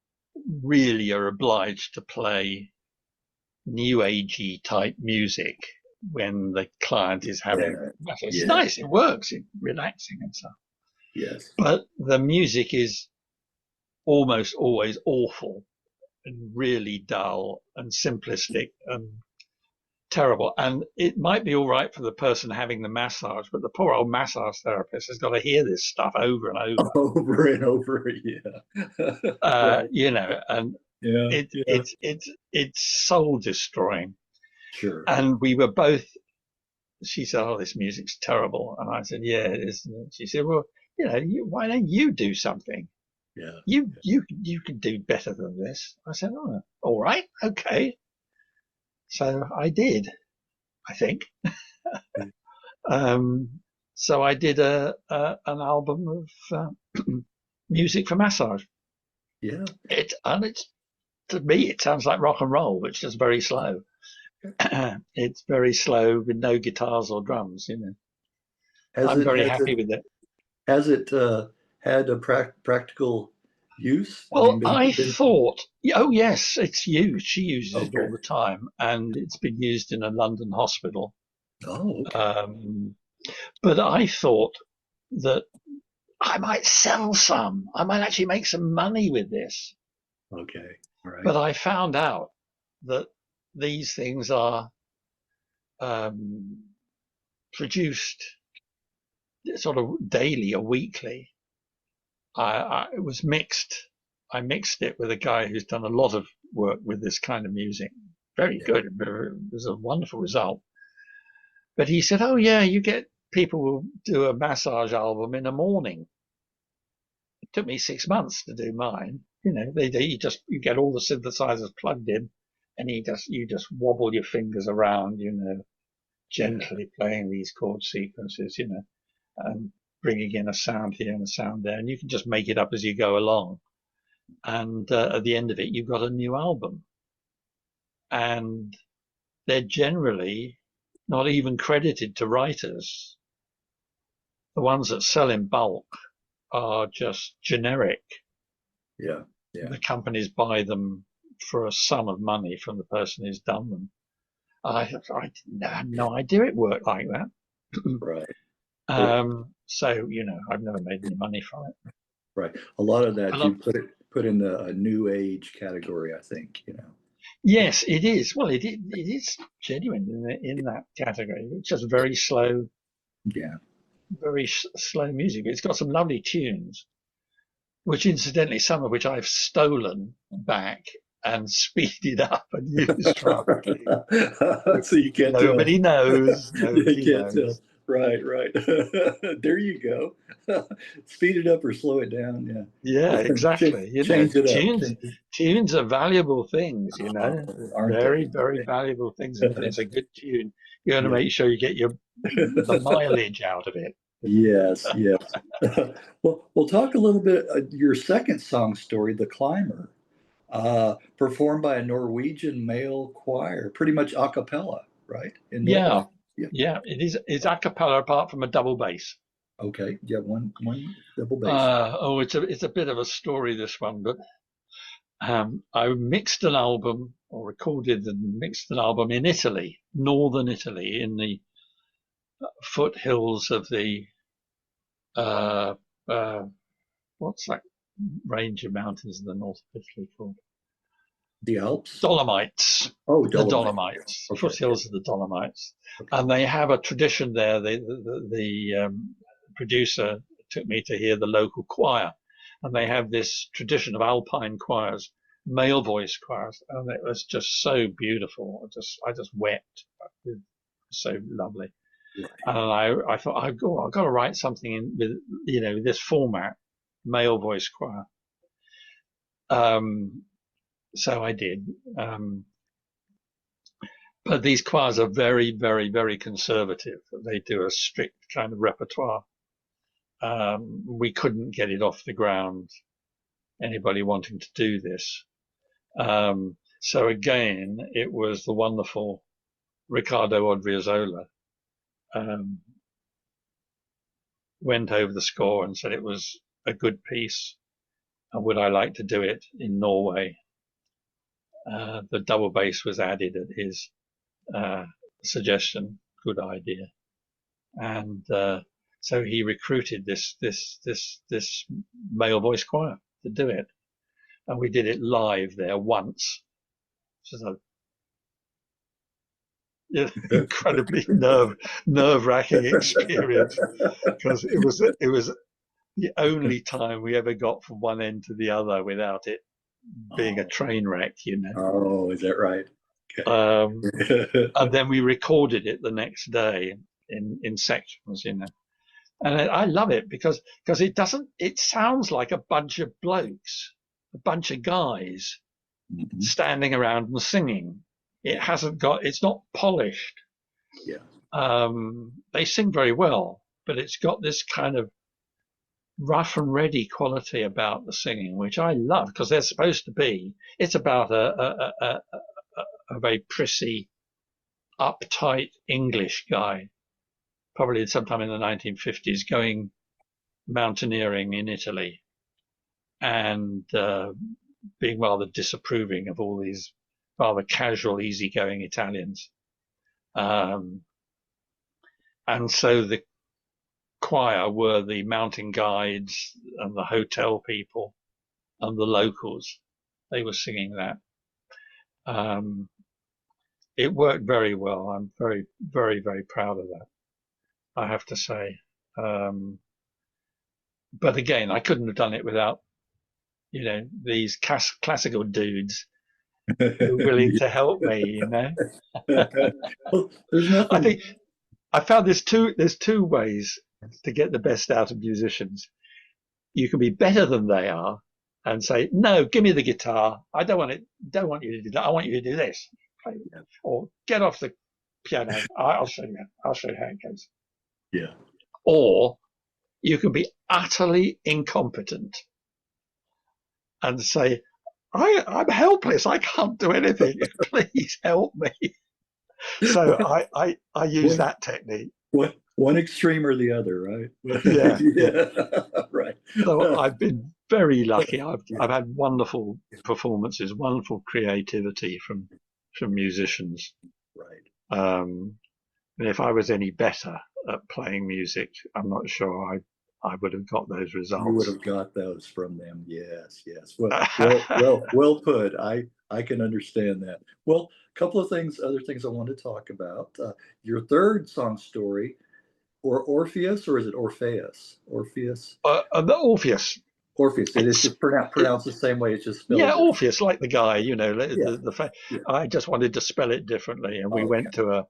really are obliged to play new agey type music when the client is having.
Yeah.
It's
Yeah.
nice, it works, it's relaxing and stuff.
Yes.
But the music is almost always awful and really dull and simplistic and terrible. And it might be all right for the person having the massage, but the poor old massage therapist has got to hear this stuff over and over.
Over and over. Yeah. Right.
And
Yeah.
it
Yeah.
it's it's it's soul destroying.
Sure.
And we were both. She said, "Oh, this music's terrible," and I said, "Yeah, it is." And she said, "Well, why don't you do something?
Yeah.
You can do better than this." I said, "Oh, all right, okay." So I did, I think. So I did an album of music for massage.
Yeah.
It's to me, it sounds like rock and roll, which is very slow. It's very slow with no guitars or drums.
Has
I'm
it
very
has
happy
it
with it.
has it had a practical use? I mean,
Well, I thought, oh yes, it's used. She uses it all
okay.
the time, and it's been used in a London hospital.
Oh, okay.
Um, but I thought that I might sell some. I might actually make some money with this.
Okay. All right.
But I found out that these things are um, produced sort of daily or weekly. It was mixed. I mixed it with a guy who's done a lot of work with this kind of music. Very
Yeah.
good. It was a wonderful result. But he said, "Oh yeah, you get people will do a massage album in a morning." It took me 6 months to do mine. You get all the synthesizers plugged in, and you just wobble your fingers around,
Yeah.
gently playing these chord sequences, and bringing in a sound here and a sound there, and you can just make it up as you go along. And at the end of it, you've got a new album, and they're generally not even credited to writers. The ones that sell in bulk are just generic.
Yeah. Yeah.
The companies buy them for a sum of money from the person who's done them. I had no idea it worked like that.
Right. Oh,
I've never made any money from it.
right. A lot of that
But
you put in the new age category, I think,
yes, it is. Well, it is genuine in that category. It's just
Yeah.
very slow music. It's got some lovely tunes, which incidentally, some of which I've stolen back and speeded up and used for other things.
So you can't tell.
Nobody knows.
You
Nobody
can't tell.
knows.
Right, right. There you go. Speed it up or slow it down.
Yeah,
Yeah.
exactly. You know,
Change it up.
tunes are valuable things, you
Oh,
know,
aren't
very,
they?
very valuable things. And if it's a good tune, you got to
Yeah.
make sure you get the mileage out of it.
Yes, yes. Well, we'll talk a little bit. Your second song story, "The Climber," performed by a Norwegian male choir, pretty much a cappella, right? In
Yeah,
Norway. Yeah.
yeah, it is. It's a cappella apart from a double bass.
Okay. Yeah. One double bass.
It's a bit of a story, this one, but I mixed an album or recorded and mixed an album in Italy, northern Italy, in the foothills of the uh, uh, what's that range of mountains in the north of Italy called?
The Alps.
Dolomites.
Oh,
The
Dolomite.
Dolomites,
Okay.
foothills of the Dolomites,
Okay.
and they have a tradition there. The producer took me to hear the local choir, and they have this tradition of alpine choirs, male voice choirs, and it was just so beautiful. I just wept. It was so lovely.
Right.
And I thought, I've got to write something in with, this format, male voice choir. Um, so I did. But these choirs are very, very, very conservative. They do a strict kind of repertoire. We couldn't get it off the ground, anybody wanting to do this. So again, it was the wonderful Riccardo Odriozola went over the score and said it was a good piece. And would I like to do it in Norway? The double bass was added at his suggestion. Good idea. And so he recruited this male voice choir to do it, and we did it live there once. Which is a incredibly nerve wracking experience, because it was the only time we ever got from one end to the other without it being a
Oh,
train wreck,
oh, is that right?
Um,
Okay.
and then we recorded it the next day in sections. And I love it because it sounds like a bunch of blokes, a bunch of guys
Mhm.
standing around and singing. It's not polished.
Yeah.
They sing very well, but it's got this kind of rough and ready quality about the singing, which I love, because it's about a very prissy, uptight English guy, probably sometime in the 1950s, going mountaineering in Italy, and being rather disapproving of all these rather casual, easygoing Italians. Um, and so the choir were the mountain guides and the hotel people and the locals. They were singing that. Um, it worked very well. I'm very, very, very proud of that, I have to say. Um, but again, I couldn't have done it without, these classical dudes who are willing to help me.
Well, there's
I
nothing.
think I found there's two ways to get the best out of musicians. You can be better than they are and say, "No, give me the guitar. I don't want you to do that. I want you to do this." Or get off the piano. I'll show you. I'll show you how it goes.
Yeah.
Or you can be utterly incompetent and say, I'm helpless. I can't do anything. Please help me. So I use
One,
that technique.
one extreme or the other, right?
Yeah, yeah.
Yeah. Right.
So I've been very lucky. I've had wonderful performances, wonderful creativity from musicians.
Right.
Um, and if I was any better at playing music, I'm not sure I would have got those
You would
results.
have got those from them. Yes, yes. Well put. I can understand that. Well, a couple of other things I want to talk about. Your third song story, or Orpheus, or is it Orpheus? Orpheus?
The Orpheus.
Orpheus. It is
It's
just pronounced the same way. It's just
Yeah,
spelled different.
Orpheus, like the guy,
Yeah.
the
Yeah.
I just wanted to spell it differently, and we
Okay.
went to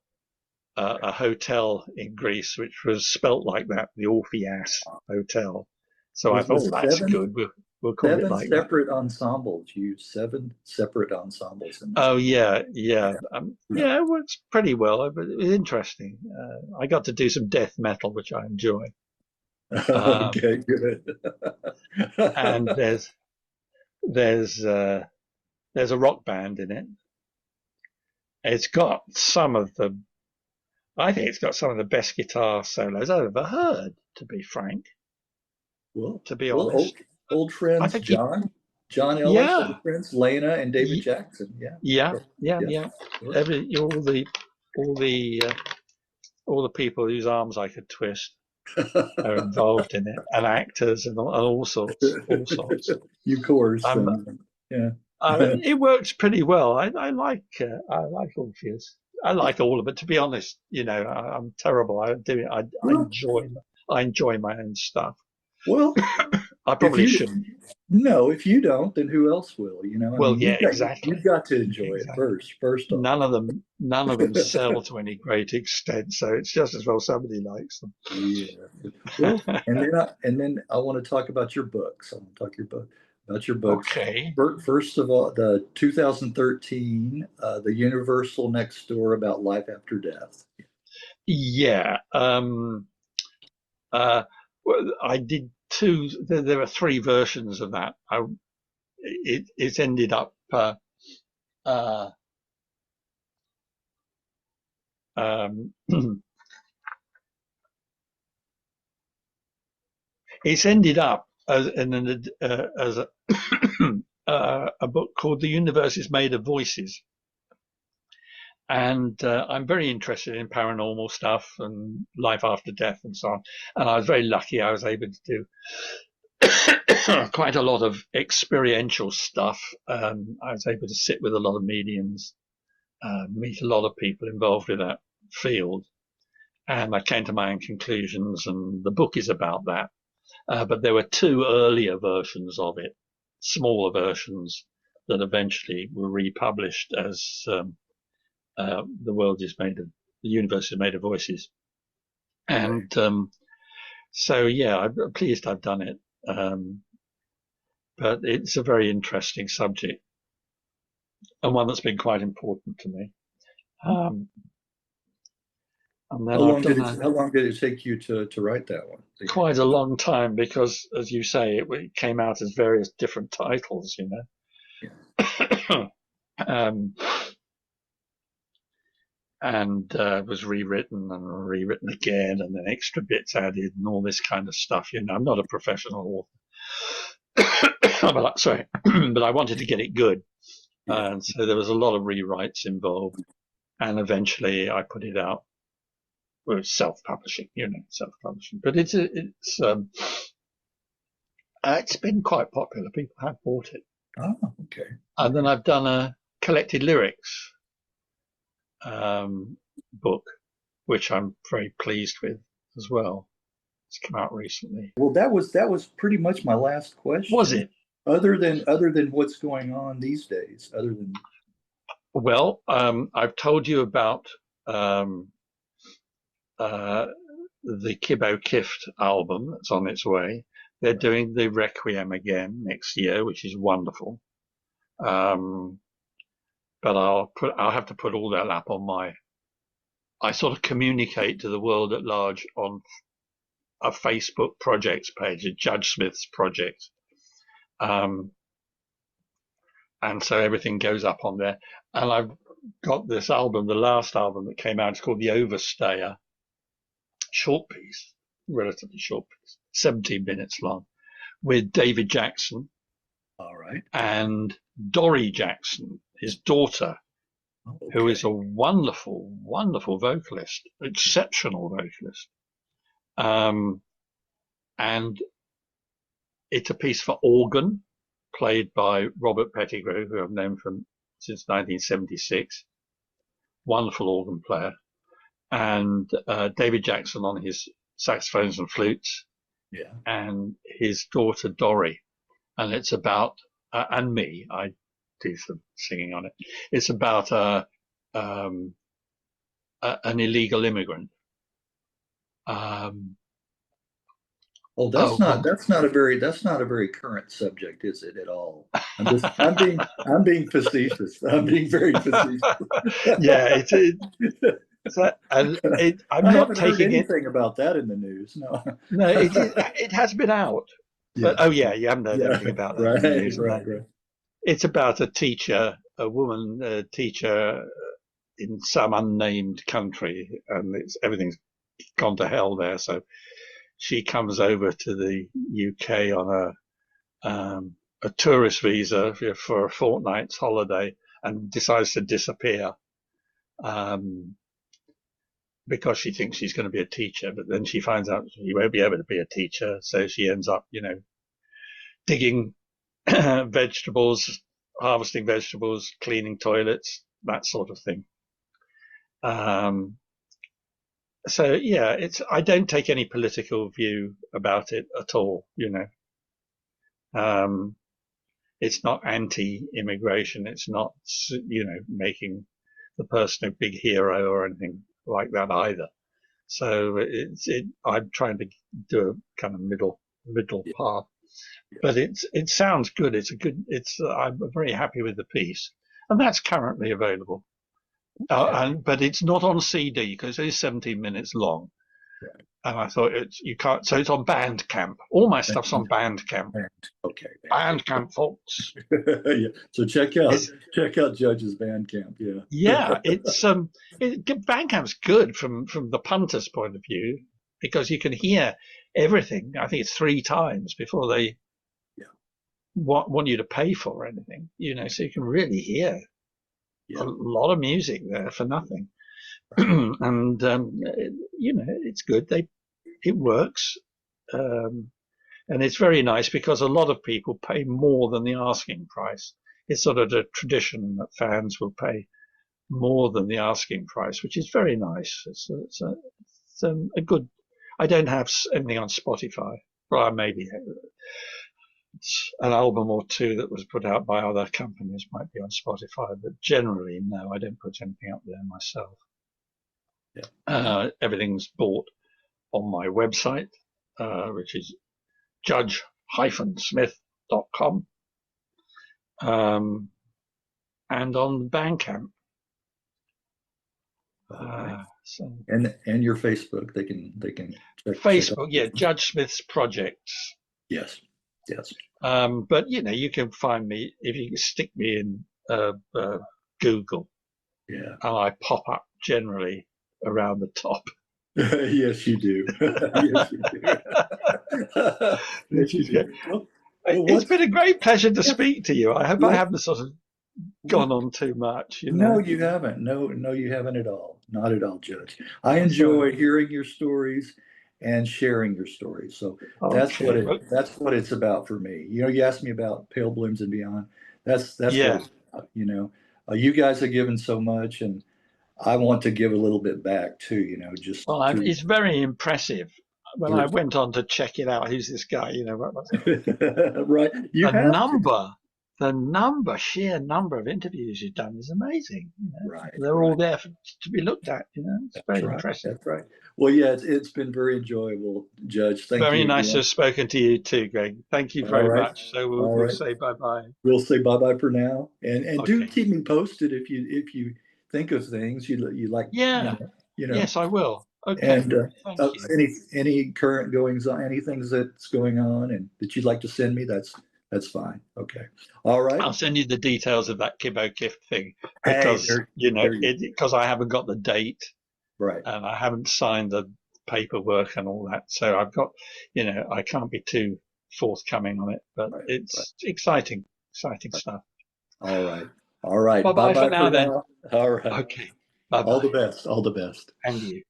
a hotel in Greece which was spelt like that, the Orpheus Hotel. So I thought,
Was
oh,
it
that's good. We'll call it
seven
like that.
separate ensembles? You used seven separate ensembles in this.
Oh yeah, yeah,
Yeah.
yeah. It works pretty well, but it was interesting. I got to do some death metal, which I enjoy. Um,
Okay, good.
and there's uh, there's a rock band in it. It's got some of the I think it's got some of the best guitar solos I've ever heard, to be frank,
Well,
to be
well,
honest.
old
I
friends,
think you,
John Ellis,
yeah,
old friends, Lena and David
y-
Jackson. Yeah,
yeah,
sure.
yeah,
Yeah,
yeah.
sure.
Every, all the, all the people whose arms I could twist are involved in it, and actors and all sorts, all sorts.
You chorus
Um,
and yeah.
it works pretty well. I like Orpheus. I like all of it. To be honest, I'm terrible. I do it.
Well,
I enjoy my own stuff.
well,
I
if
probably
you
shouldn't.
no, if you don't, then who else will? I
Well,
mean,
yeah,
you've
exactly,
got to enjoy it
exactly.
first off.
None of them sell to any great extent, so it's just as well somebody likes them.
Yeah. Well, and then I want to talk about your books. I want to talk about your books.
Okay.
First of all, the 2013, The Universal Next Door about life after death.
Yeah. Well, I did two. There are three versions of that. It's ended up. Uh, um, it's ended up as a book called "The Universe is Made of Voices," and I'm very interested in paranormal stuff and life after death and so on. And I was very lucky; I was able to do quite a lot of experiential stuff. I was able to sit with a lot of mediums, meet a lot of people involved with that field, and I came to my own conclusions. And the book is about that. But there were two earlier versions of it, smaller versions that eventually were republished as the universe is made of voices.
Right.
And so, yeah, I'm pleased I've done it. But it's a very interesting subject and one that's been quite important to me. Um, and then I've done
How long did it take you to write that one?
quite a long time because, as you say, it came out as various different titles,
Yeah.
um, and was rewritten and rewritten again, and then extra bits added and all this kind of stuff. I'm not a professional author, but sorry, but I wanted to get it good,
Yeah.
and so there was a lot of rewrites involved, and eventually I put it out. Well, self-publishing, self-publishing, but it's been quite popular. People have bought it,
Oh, okay.
and then I've done a collected lyrics book, which I'm very pleased with as well. It's come out recently.
Well, that was pretty much my last
Was
question.
it?
Other than what's going on these days, other than
Well, I've told you about um, uh, the Kibbo Kift album that's on its way. They're doing the Requiem again next year, which is wonderful. Um, but I'll have to put all that up on I sort of communicate to the world at large on a Facebook projects page, a Judge Smith's project. Um, and so everything goes up on there. And I've got this album, the last album that came out, it's called The Overstayer, short piece, relatively short piece, 17 minutes long, with David Jackson
all right.
and Dorrie Jackson, his daughter, who
Okay.
is a wonderful, wonderful vocalist, exceptional vocalist. And it's a piece for organ, played by Robert Pettigrew, who I've known since 1976. Wonderful organ player. And David Jackson on his saxophones and flutes,
Yeah.
and his daughter Dorrie. And it's about, and me, I do some singing on it. It's about um, an illegal immigrant.
Oh, that's not a very current subject, is it at all? I'm being facetious. I'm being very facetious.
Yeah, I'm
I
not
haven't heard
taking it.
anything about that in the news. No.
No, it has been out. But
Yes.
oh yeah, you haven't heard
Yeah.
anything about that in the
Right.
news. No.
Right.
It's about a teacher, a woman teacher in some unnamed country, and everything's gone to hell there. So she comes over to the UK on a tourist visa for a fortnight's holiday and decides to disappear because she thinks she's going to be a teacher, but then she finds out she won't be able to be a teacher, so she ends up, digging vegetables, harvesting vegetables, cleaning toilets, that sort of thing. So yeah, I don't take any political view about it at all. It's not anti-immigration. It's not, making the person a big hero or anything like that either. So I'm trying to do a kind of middle
Yeah.
path,
Yeah.
but it sounds good. I'm very happy with the piece, and that's currently available.
Okay.
But it's not on CD because it is 17 minutes long.
Right.
And I thought you can't. So it's on Bandcamp. All my stuff's on Bandcamp.
Okay.
Bandcamp, folks.
Yeah. So check out
It's
Judge's Bandcamp. Yeah.
Yeah, Bandcamp's good from the punter's point of view because you can hear everything. I think it's 3 times before they
Yeah.
want you to pay for anything. So you can really hear
Yeah.
a lot of music there for nothing.
Right.
And it's good. It works, and it's very nice because a lot of people pay more than the asking price. It's sort of a tradition that fans will pay more than the asking price, which is very nice. It's a good. I don't have anything on Spotify. Well, I maybe an album or two that was put out by other companies might be on Spotify, but generally, no, I don't put anything up there myself.
Yeah.
Everything's bought on my website, which is judge-smith.com, and on Bandcamp.
And your Facebook, they can check
Facebook,
out.
yeah, Judge Smith's projects.
Yes.
But you can find me if you stick me in Google.
Yeah.
And I pop up generally around the top.
Yes, you do. Yes, you do. Yes, you do. Well,
it's been a great pleasure to speak to you. I hope I
Yeah.
haven't sort of gone on too much.
No, you haven't. No, you haven't at all. Not at all, Judge. I enjoy hearing your stories and sharing your stories. So that's what it's about for me. You asked me about Pale Blooms and Beyond. That's
Yeah.
what it's about, you guys have given so much, and I want to give a little bit back too.
It's very impressive. When I went on to check it out, who's this guy?
Right.
The sheer number of interviews you've done is amazing.
Right.
They're all there to be looked at. It's very impressive.
That's right. Well, yeah, it's been very enjoyable, Judge. Thank you.
Very nice to have spoken to you too, Greg. Thank you very much. So we'll say bye-bye.
We'll say bye-bye for now. And do keep me posted if you think of things you like.
Yeah. Yes, I will. Okay.
And any current goings on, anything that's going on and that you'd like to send me, that's fine. Okay. All right.
I'll send you the details of that Kibbo Kift thing because because I haven't got the date,
right,
and I haven't signed the paperwork and all that, so I've got, I can't be too forthcoming on it, but it's exciting stuff.
All right.
Bye-bye for now then.
All right.
Okay. Bye-bye.
All the best.
And you.